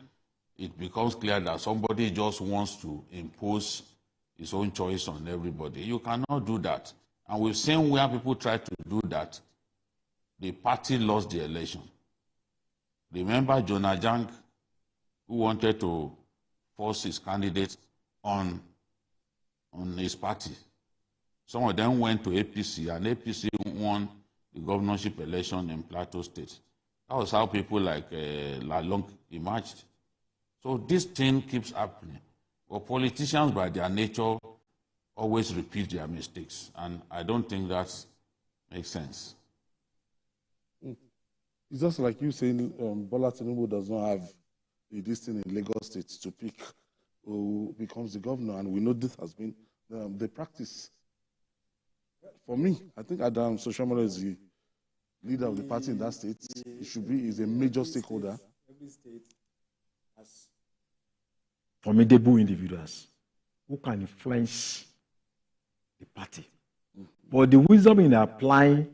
it becomes clear that somebody just wants to impose his own choice on everybody. You cannot do that. And we've seen where people try to do that, the party lost the election. Remember Jonah Jang, who wanted to force his candidate on his party. Some of them went to APC, and APC won the governorship election in Plateau State. That was how people like Lalong emerged. So this thing keeps happening. But politicians, by their nature, always repeat their mistakes. And I don't think that makes sense.
It's just like you saying Bola Tinubu does not have this thing in Lagos State to pick who becomes the governor. And we know this has been the practice. For me, I think Adam Oshiomhole is the leader of the party in that state. He should be, he's a major stakeholder.
Every state has formidable individuals who can influence the party. But the wisdom in applying,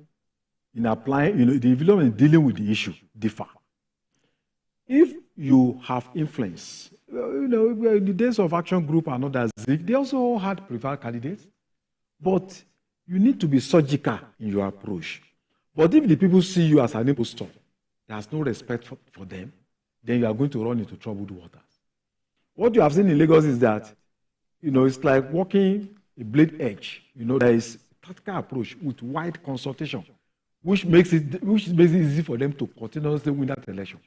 the individual in dealing with the issue differ. If you have influence, in the days of Action Group and others, they also had preferred candidates, but you need to be surgical in your approach. But if the people see you as an impostor, there's no respect for them, then you are going to run into troubled waters. What you have seen in Lagos is that, it's like walking a blade edge. There is a tactical approach with wide consultation, which makes it easy for them to continuously win that election.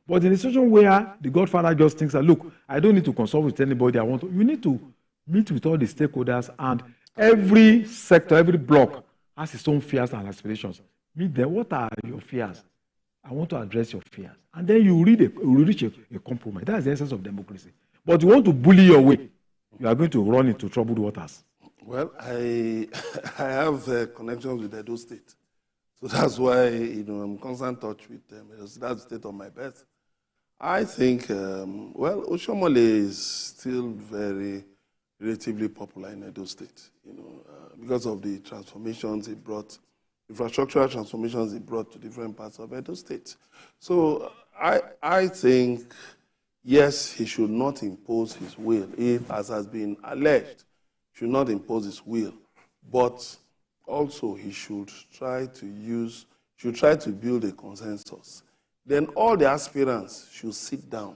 But in a situation where the Godfather just thinks that, look, I don't need to consult with anybody I want to, you need to meet with all the stakeholders, and every sector, every block has its own fears and aspirations. Meet them. What are your fears? I want to address your fears. And then you reach a compromise. That's the essence of democracy. But you want to bully your way, you are going to run into troubled waters.
Well, I have connections with Edo State. So that's why, I'm in constant touch with them. That's the state of my birth. I think, Oshiomhole is still very relatively popular in Edo State, because of the transformations he brought, infrastructural transformations he brought to different parts of Edo State. So I think, yes, he should not impose his will, if, as has been alleged, should not impose his will, but also he should try to build a consensus. Then all the aspirants should sit down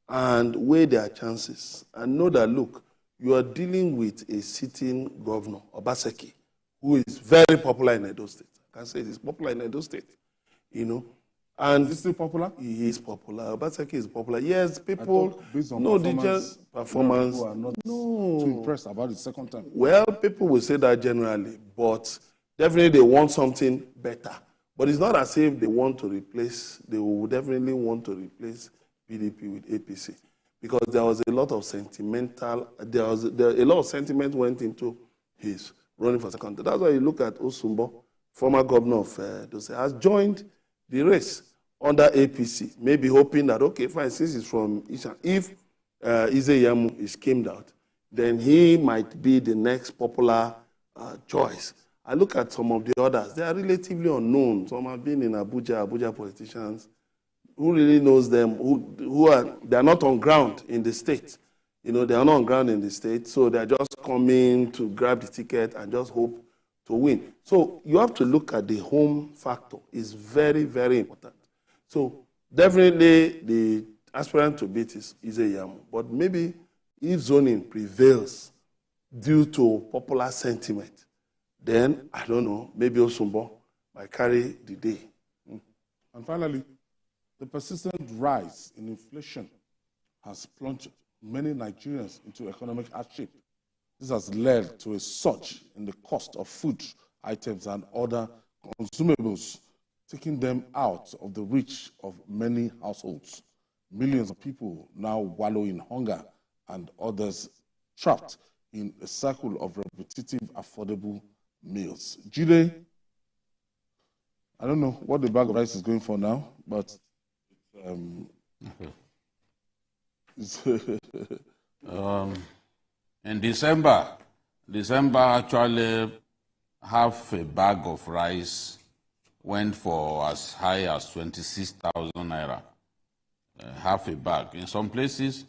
and weigh their chances and know that, look, you are dealing with a sitting governor, Obaseki, who is very popular in Edo State. I can say he's popular in Edo State, And
is he still popular?
He is popular. Obaseki is popular. Yes, people know the performance.
People are not too impressed about the second time.
Well, people will say that generally, but definitely they want something better. But it's not as if they will definitely want to replace PDP with APC. Because there was a lot of sentiment went into his running for second. That's why you look at Osumbo, former governor of Dose, has joined the race under APC, maybe hoping that, okay, fine, since he's from Ishan, if Izeyamu is schemed out, then he might be the next popular choice I look at some of the others, they are relatively unknown. Some have been in Abuja politicians. Who really knows them? They are not on ground in the state. They are not on ground in the state, so they are just coming to grab the ticket and just hope to win. So you have to look at the home factor. It's very, very important. So definitely the aspirant to beat is Iyamu, but maybe if zoning prevails due to popular sentiment, then I don't know, maybe Osumbo might carry the day.
And finally, the persistent rise in inflation has plunged many Nigerians into economic hardship. This has led to a surge in the cost of food items and other consumables, taking them out of the reach of many households. Millions of people now wallow in hunger and others trapped in a cycle of repetitive, affordable meals. Jide, I don't know what the bag of rice is going for now, but
in December actually half a bag of rice went for as high as 26,000 naira. Half a bag. In some places,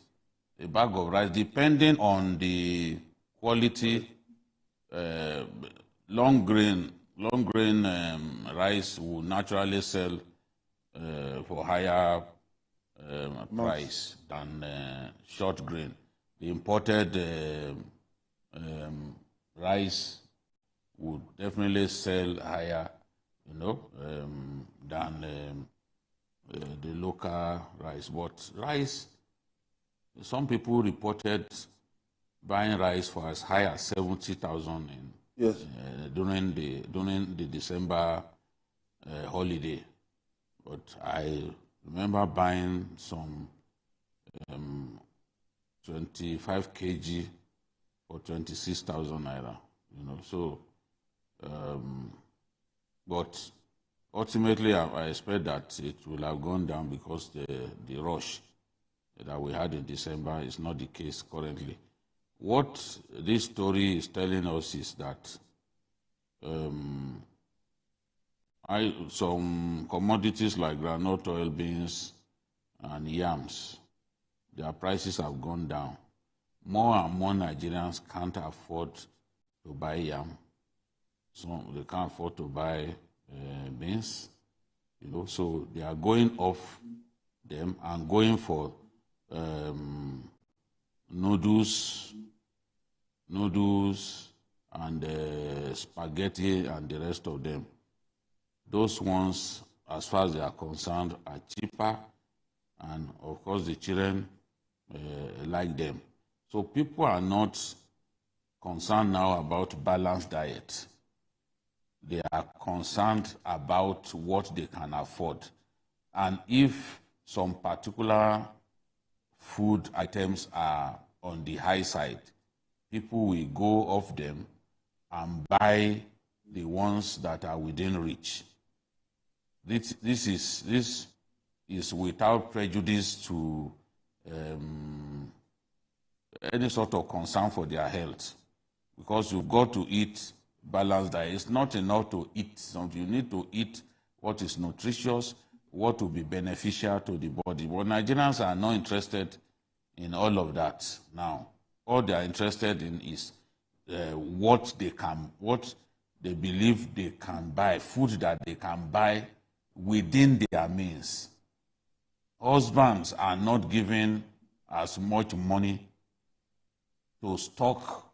a bag of rice, depending on the quality, long grain rice will naturally sell for higher price than short grain. The imported rice would definitely sell higher, than the local rice. But rice, some people reported buying rice for as high as 70,000 during the December holiday. But I remember buying some 25 kg for 26,000 naira. So, but ultimately, I expect that it will have gone down because the rush that we had in December is not the case currently. What this story is telling us is that some commodities like groundnut oil, beans, and yams, their prices have gone down. More and more Nigerians can't afford to buy yam. So they can't afford to buy beans, so they are going off them and going for noodles and spaghetti and the rest of them. Those ones, as far as they are concerned, are cheaper, and of course the children like them. So people are not concerned now about balanced diet. They are concerned about what they can afford. And if some particular food items are on the high side, people will go off them and buy the ones that are within reach. This is without prejudice to any sort of concern for their health, because you've got to eat balanced diet. It's not enough to eat something. You need to eat what is nutritious, what will be beneficial to the body. But Nigerians are not interested in all of that now. All they are interested in is what they believe they can buy, food that they can buy within their means. Husbands are not given as much money to stock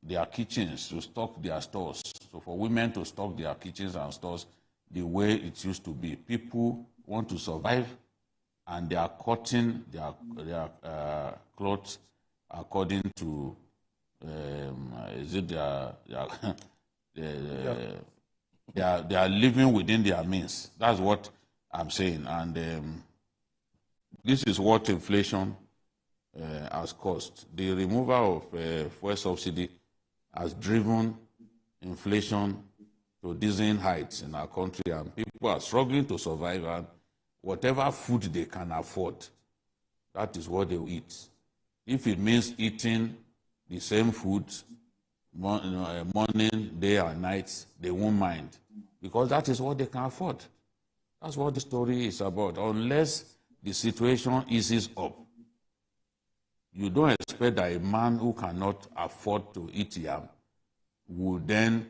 their kitchens, to stock their stores. So for women to stock their kitchens and stores the way it used to be. People want to survive, and they are cutting their clothes according to they are living within their means. That's what I'm saying. And this is what inflation has caused. The removal of fuel subsidy has driven inflation to dizzying heights in our country, and people are struggling to survive, and whatever food they can afford, that is what they will eat. If it means eating the same food morning, day and night, they won't mind. Because that is what they can afford. That's what the story is about. Unless the situation eases up, you don't expect that a man who cannot afford to eat yam will then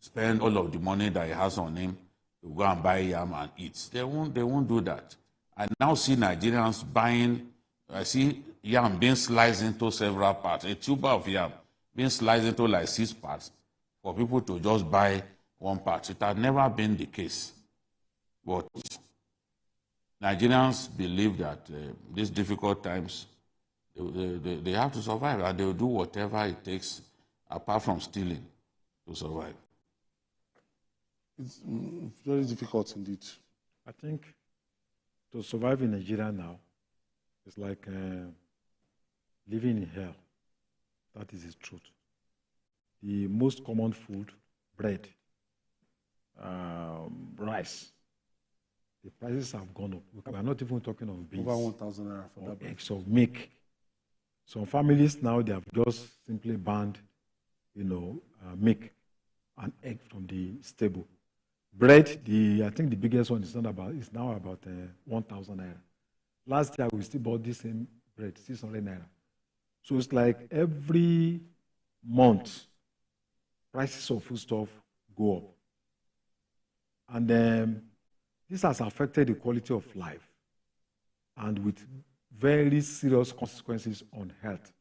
spend all of the money that he has on him to go and buy yam and eat. They won't do that. I now see Nigerians buying, I see yam being sliced into several parts, a tuber of yam being sliced into like 6 parts for people to just buy one part. It had never been the case. But Nigerians believe that these difficult times, they have to survive, and they will do whatever it takes, apart from stealing, to survive.
It's very difficult indeed.
I think to survive in Nigeria now is like living in hell. That is the truth. The most common food, bread, rice, the prices have gone up. We are not even talking of beans.
Over 1,000 naira for that bread.
Eggs of milk. Some families now, they have just simply banned, milk and egg from the stable. Bread, I think the biggest one is now about 1,000 naira. Last year, we still bought the same bread, 600 naira. So it's like every month, prices of foodstuff go up. And this has affected the quality of life, and with very serious consequences on health,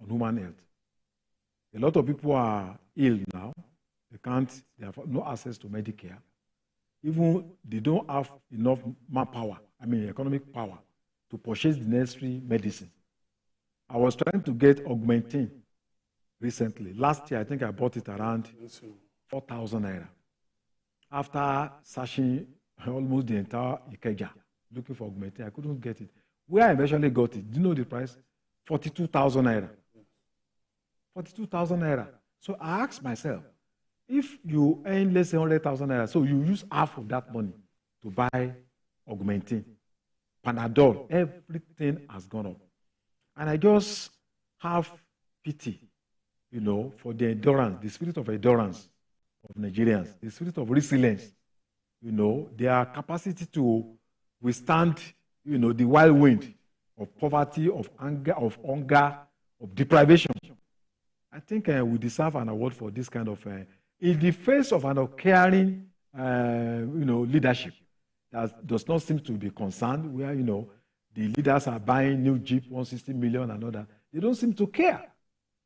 on human health. A lot of people are ill now. They have no access to Medicare. Even they don't have enough manpower, economic power, to purchase the necessary medicine. I was trying to get Augmentin recently. Last year, I think I bought it around 4,000 naira. After searching almost the entire Ikeja, looking for Augmentin, I couldn't get it. Where I eventually got it, do you know the price? 42,000 naira. 42,000 naira. So I asked myself, if you earn less than 100,000 naira, so you use half of that money to buy Augmentin, Panadol, everything has gone up. And I just have pity, for the endurance, the spirit of endurance of Nigerians, the spirit of resilience, their capacity to withstand, the wild wind of poverty, of anger, of hunger, of deprivation. I think we deserve an award for this kind of, in the face of an uncaring, leadership that does not seem to be concerned, where, the leaders are buying new Jeep, 160 million and all that. They don't seem to care.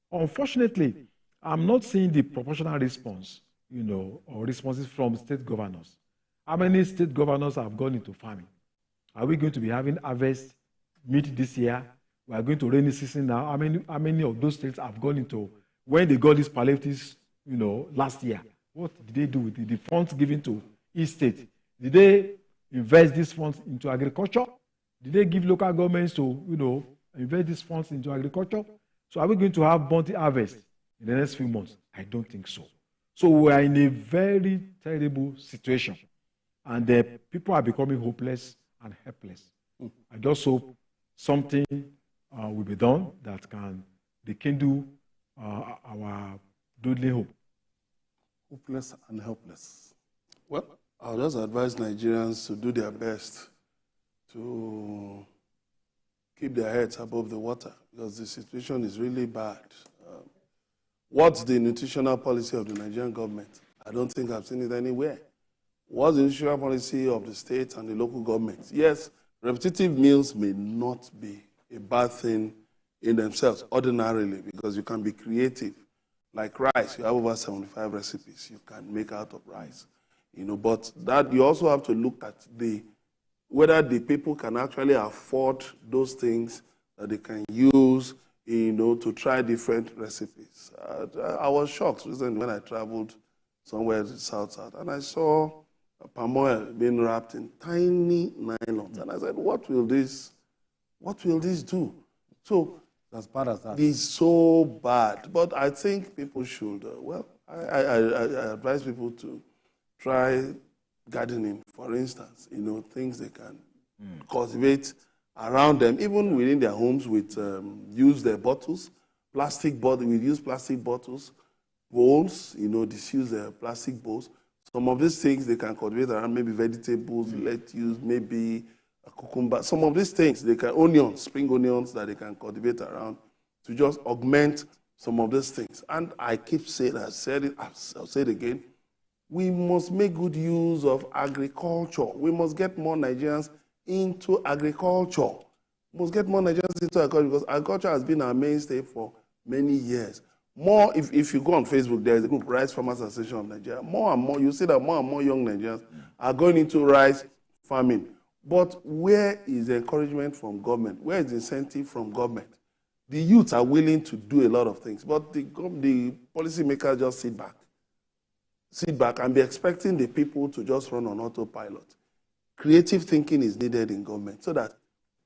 Unfortunately, I'm not seeing the proportional response, or responses from state governors. How many state governors have gone into farming? Are we going to be having harvest meet this year? We are going to rainy season now. How many of those states have gone into, when they got these palliatives, last year? What did they do with the funds given to each state? Did they invest these funds into agriculture? Did they give local governments to, invest these funds into agriculture? So are we going to have bounty harvest in the next few months? I don't think so. So we are in a very terrible situation. And people are becoming hopeless and helpless. I just hope something will be done that can rekindle our doodling hope.
Hopeless and helpless.
Well, I'll just advise Nigerians to do their best to keep their heads above the water, because the situation is really bad. What's the nutritional policy of the Nigerian government? I don't think I've seen it anywhere. What's the nutritional policy of the state and the local governments? Yes, repetitive meals may not be a bad thing in themselves ordinarily, because you can be creative. Like rice, you have over 75 recipes you can make out of rice. But that you also have to look at whether the people can actually afford those things that they can use, to try different recipes. I was shocked recently when I traveled somewhere in the south, and I saw palm oil being wrapped in tiny nylons. And I said, what will this do? So
as bad as that.
It's so bad. But I think people should, I advise people to try gardening, for instance, things they can cultivate around them, even within their homes, with use their bottles, we use plastic bottles bowls, disuse plastic bowls. Some of these things they can cultivate around, maybe vegetables, lettuce, maybe a cucumber. Some of these things, they can, onions, spring onions that they can cultivate around to just augment some of these things. And I keep saying, I'll say it again, we must make good use of agriculture. We must get more Nigerians into agriculture. We must get more Nigerians into agriculture because agriculture has been our mainstay for many years. More, if you go on Facebook, there is a group, Rice Farmers Association of Nigeria. More and more, you see that more and more young Nigerians are going into rice farming. But where is the encouragement from government? Where is the incentive from government? The youths are willing to do a lot of things, but the policymakers just sit back and be expecting the people to just run on autopilot. Creative thinking is needed in government so that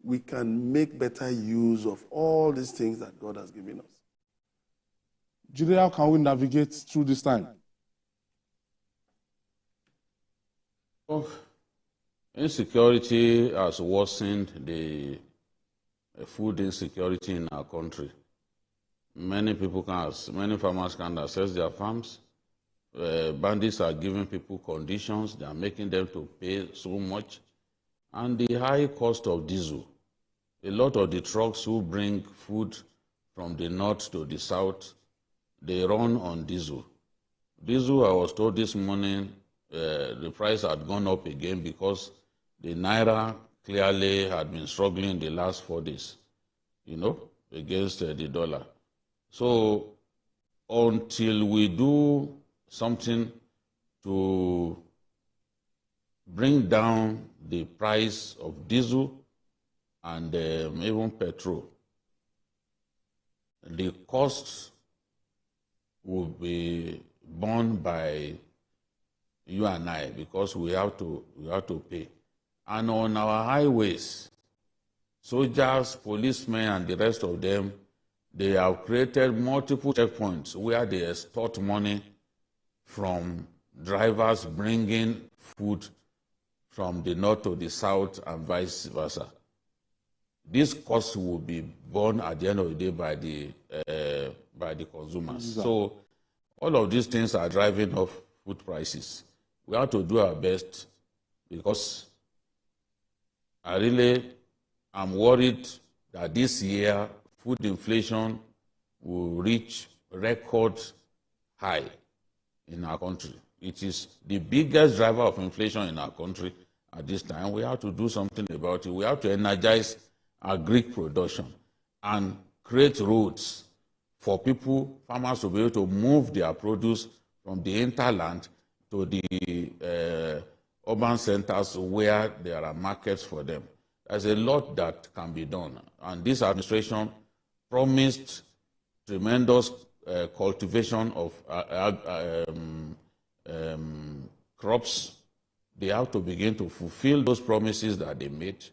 we can make better use of all these things that God has given us.
Judy, how can we navigate through this time?
Well, insecurity has worsened the food insecurity in our country. Many farmers can't access their farms. Bandits are giving people conditions. They are making them to pay so much. And the high cost of diesel. A lot of the trucks who bring food from the north to the south, they run on diesel. Diesel, I was told this morning, the price had gone up again because the Naira clearly had been struggling the last 4 days, against the dollar. So until we do something to bring down the price of diesel and even petrol, the costs will be borne by you and I because we have to pay. And on our highways, soldiers, policemen, and the rest of them, they have created multiple checkpoints where they extort money from drivers bringing food from the north to the south and vice versa. This cost will be borne at the end of the day by the consumers. Exactly. So all of these things are driving up food prices. We have to do our best because I really am worried that this year food inflation will reach record high in our country. It is the biggest driver of inflation in our country at this time. We have to do something about it. We have to energize agric production and create roads for farmers to be able to move their produce from the hinterland to the urban centers where there are markets for them. There's a lot that can be done. And this administration promised tremendous cultivation of crops. They have to begin to fulfill those promises that they made.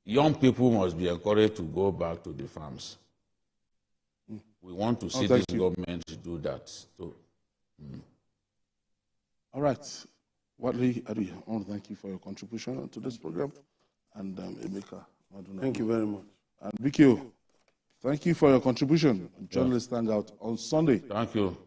Young people must be encouraged to go back to the farms. We want to see this government do that. So,
All right. Wadley, I want to thank you for your contribution to this program. And Emeka,
thank you very much.
And Vicky, thank you for your contribution. Journalist Hangout on Sunday.
Thank you.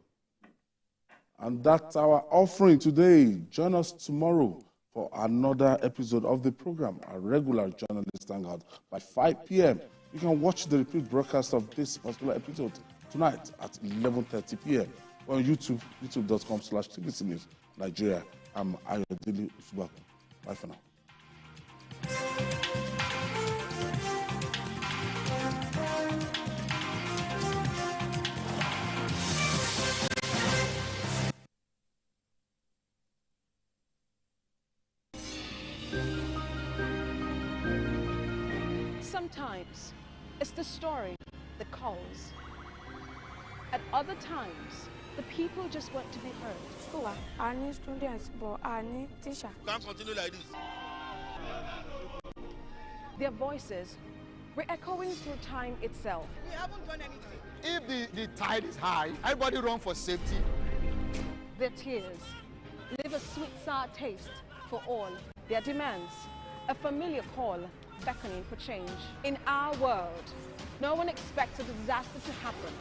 And that's our offering today. Join us tomorrow for another episode of the program, a regular Journalist Hangout by 5 p.m. You can watch the repeat broadcast of this particular episode tonight at 11:30 p.m. on YouTube, youtube.com/TVC News Nigeria. I'm Ayodele Usubaku. Bye for now.
Sometimes it's the story that calls. At other times, the people just want to be heard.
School, I need students, but I need teacher.
Can't continue like this.
Their voices re-echoing through time itself.
We haven't done anything. If the tide is high, everybody run for safety.
Their tears leave a sweet, sour taste for all. Their demands, a familiar call beckoning for change. In our world, no one expects a disaster to happen.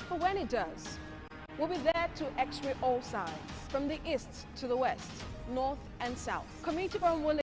But when it does, we'll be there to x-ray all sides, from the east to the west, north and south. Community Forum will